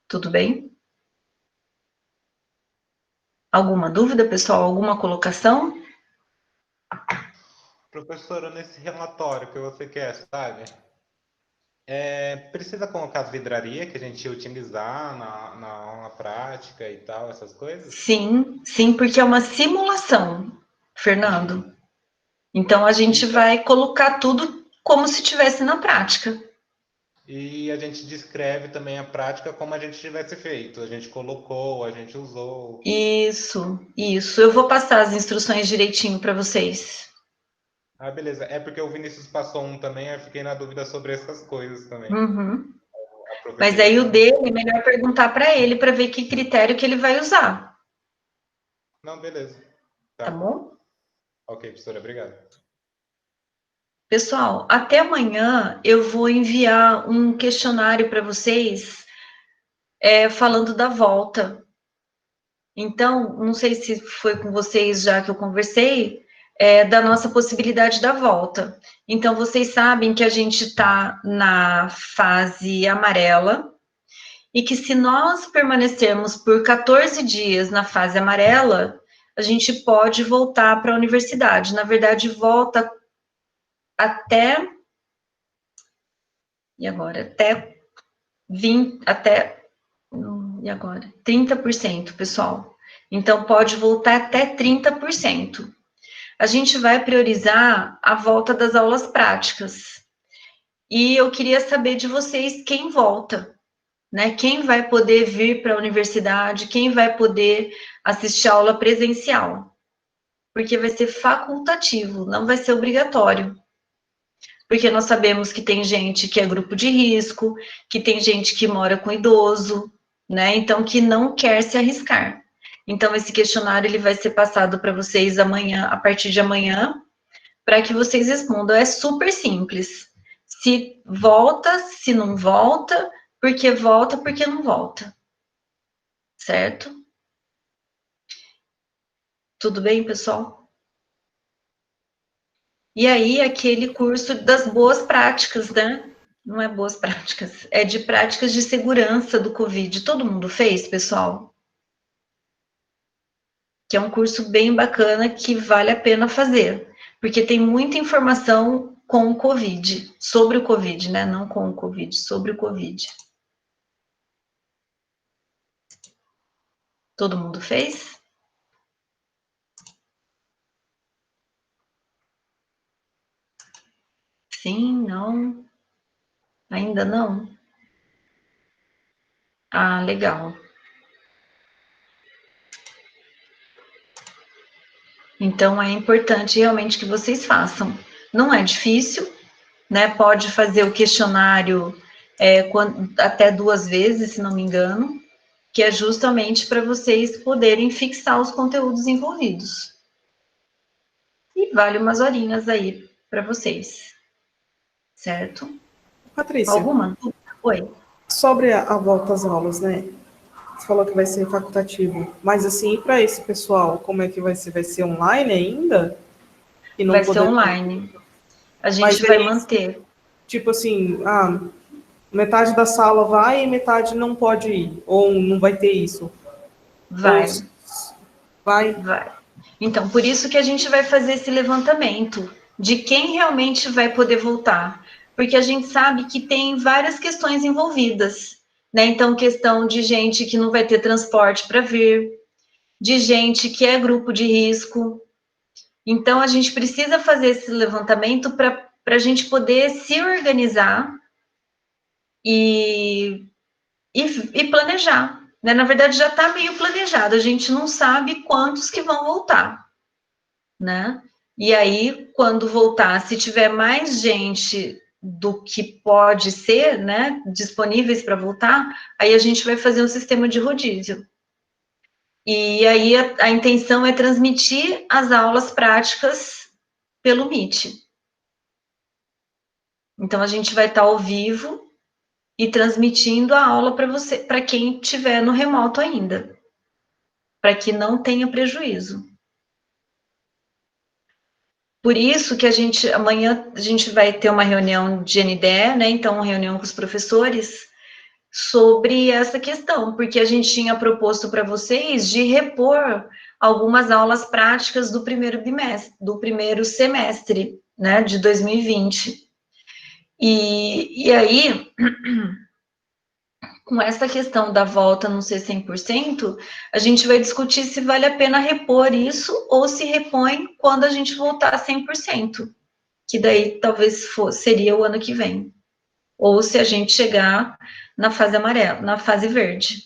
Tudo bem? Alguma dúvida, pessoal? Alguma colocação? Professora, nesse relatório que você quer, sabe? Precisa colocar as vidrarias que a gente ia utilizar na aula prática e tal, essas coisas? Sim, sim, porque é uma simulação, Fernando. Então, a gente vai colocar tudo como se estivesse na prática. E a gente descreve também a prática como a gente tivesse feito. A gente colocou, a gente usou. Isso, isso. Eu vou passar as instruções direitinho para vocês. Ah, beleza. É porque o Vinícius passou um também, eu fiquei na dúvida sobre essas coisas também. Uhum. Mas aí o dele, é melhor perguntar para ele para ver que critério que ele vai usar. Não, beleza. Tá bom? Ok, professora, obrigado. Pessoal, até amanhã eu vou enviar um questionário para vocês falando da volta. Então, não sei se foi com vocês já que eu conversei, da nossa possibilidade da volta. Então, vocês sabem que a gente está na fase amarela, e que se nós permanecermos por 14 dias na fase amarela, a gente pode voltar para a universidade. Na verdade, volta até... E agora? Até 20... E agora? 30%, pessoal. Então, pode voltar até 30%. A gente vai priorizar a volta das aulas práticas. E eu queria saber de vocês quem volta, né? Quem vai poder vir para a universidade, quem vai poder assistir a aula presencial. Porque vai ser facultativo, não vai ser obrigatório. Porque nós sabemos que tem gente que é grupo de risco, que tem gente que mora com idoso, né? Então, que não quer se arriscar. Então, esse questionário ele vai ser passado para vocês amanhã, a partir de amanhã, para que vocês respondam. É super simples. Se volta, se não volta, porque não volta. Certo? Tudo bem, pessoal? E aí, aquele curso das boas práticas, né? Não é boas práticas, é de práticas de segurança do Covid. Todo mundo fez, pessoal? Que é um curso bem bacana que vale a pena fazer, porque tem muita informação com o Covid, sobre o Covid, né? Não com o Covid, sobre o Covid. Todo mundo fez? Sim, não? Ainda não? Ah, legal. Então, é importante realmente que vocês façam. Não é difícil, né? Pode fazer o questionário até 2 vezes, se não me engano, que é justamente para vocês poderem fixar os conteúdos envolvidos. E vale umas horinhas aí para vocês, certo? Patrícia, Alguma? Oi. sobre a volta às aulas, né? Você falou que vai ser facultativo, mas assim, para esse pessoal, como é que vai ser? Vai ser online ainda? E não Vai ser poder... online. A Mas gente vai aí, manter. tipo assim, metade da sala vai e metade não pode ir, ou não vai ter isso. Ou Vai. vai. Vai. Então, por isso que a gente vai fazer esse levantamento de quem realmente vai poder voltar, porque a gente sabe que tem várias questões envolvidas, né? Então, questão de gente que não vai ter transporte para vir, de gente que é grupo de risco. Então, a gente precisa fazer esse levantamento para a gente poder se organizar e, e planejar. Né? Na verdade, já está meio planejado, a gente não sabe quantos que vão voltar. Né? E aí, quando voltar, se tiver mais gente do que pode ser, né, disponíveis para voltar, aí a gente vai fazer um sistema de rodízio. E aí a intenção é transmitir as aulas práticas pelo Meet. Então a gente vai estar ao vivo e transmitindo a aula para você, para quem estiver no remoto ainda, para que não tenha prejuízo. Por isso que amanhã a gente vai ter uma reunião de NDE, né? Então, uma reunião com os professores sobre essa questão, porque a gente tinha proposto para vocês de repor algumas aulas práticas do primeiro bimestre, do primeiro semestre, né, de 2020. E aí, com essa questão da volta não ser 100%, a gente vai discutir se vale a pena repor isso ou se repõe quando a gente voltar a 100%. Que daí talvez seria o ano que vem. Ou se a gente chegar na fase amarela, na fase verde,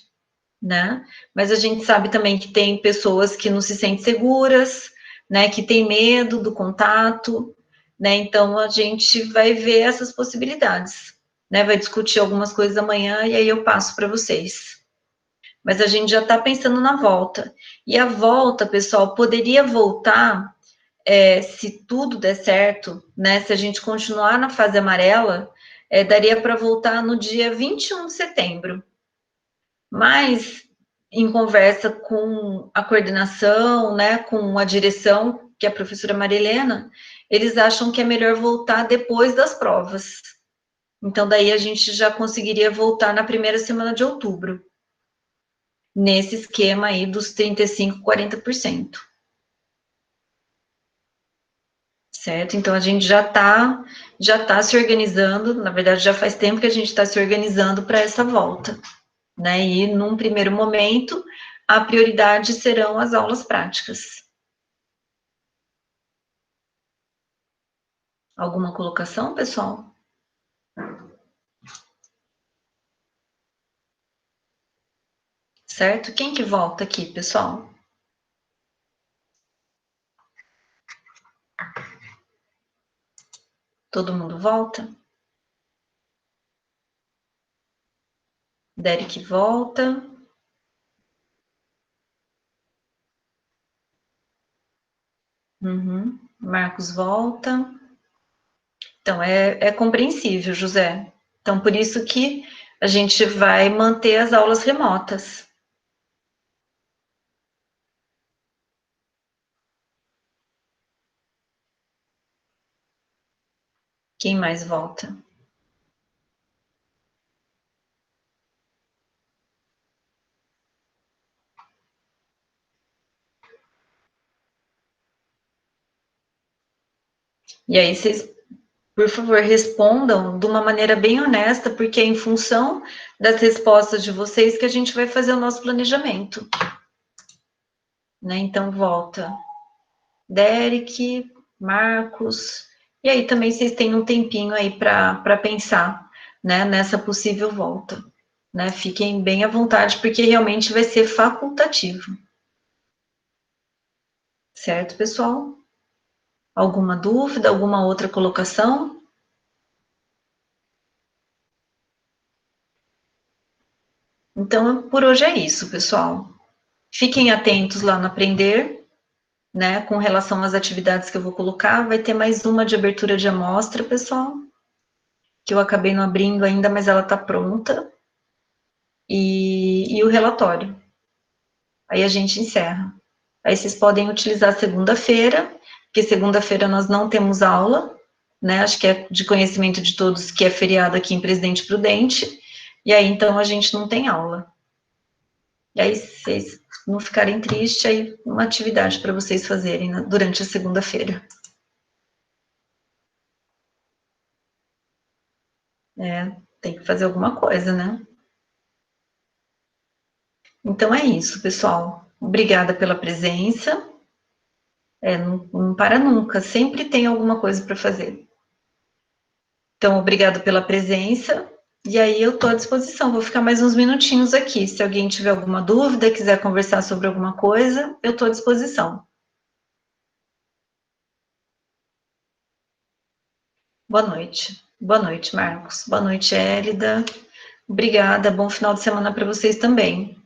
né? Mas a gente sabe também que tem pessoas que não se sentem seguras, né? Que tem medo do contato, né? Então a gente vai ver essas possibilidades, né? Vai discutir algumas coisas amanhã e aí eu passo para vocês. Mas a gente já está pensando na volta. E a volta, pessoal, poderia voltar se tudo der certo, né, se a gente continuar na fase amarela, daria para voltar no dia 21 de setembro. Mas, em conversa com a coordenação, né, com a direção, que é a professora Marilena, eles acham que é melhor voltar depois das provas. Então, daí a gente já conseguiria voltar na primeira semana de outubro, nesse esquema aí dos 35%, 40%. certo? Então, a gente já tá se organizando, na verdade, já faz tempo que a gente está se organizando para essa volta, né? E, num primeiro momento, a prioridade serão as aulas práticas. Alguma colocação, pessoal? Certo? Quem que volta aqui, pessoal? Todo mundo volta? Derek volta. Uhum. Marcos volta. Então, é compreensível, José. Então, por isso que a gente vai manter as aulas remotas. Quem mais volta? E aí, vocês, por favor, respondam de uma maneira bem honesta, porque é em função das respostas de vocês que a gente vai fazer o nosso planejamento. Né? Então, volta Derek, Marcos, e aí também vocês têm um tempinho aí para pensar, né, nessa possível volta. Né? Fiquem bem à vontade, porque realmente vai ser facultativo. Certo, pessoal? Alguma dúvida, alguma outra colocação? Então, por hoje é isso, pessoal. Fiquem atentos lá no Aprender, né, com relação às atividades que eu vou colocar. Vai ter mais uma de abertura de amostra, pessoal, que eu acabei não abrindo ainda, mas ela está pronta. E o relatório. Aí a gente encerra. Aí vocês podem utilizar segunda-feira, porque segunda-feira nós não temos aula, né? Acho que é de conhecimento de todos que é feriado aqui em Presidente Prudente, e aí então a gente não tem aula. E aí, se vocês não ficarem tristes, aí uma atividade para vocês fazerem durante a segunda-feira. É, tem que fazer alguma coisa, né? Então é isso, pessoal. Obrigada pela presença. Não para nunca, sempre tem alguma coisa para fazer. Então, obrigado pela presença. E aí eu estou à disposição, vou ficar mais uns minutinhos aqui. Se alguém tiver alguma dúvida, quiser conversar sobre alguma coisa, eu estou à disposição. Boa noite. Boa noite, Marcos. Boa noite, Hélida. Obrigada, bom final de semana para vocês também.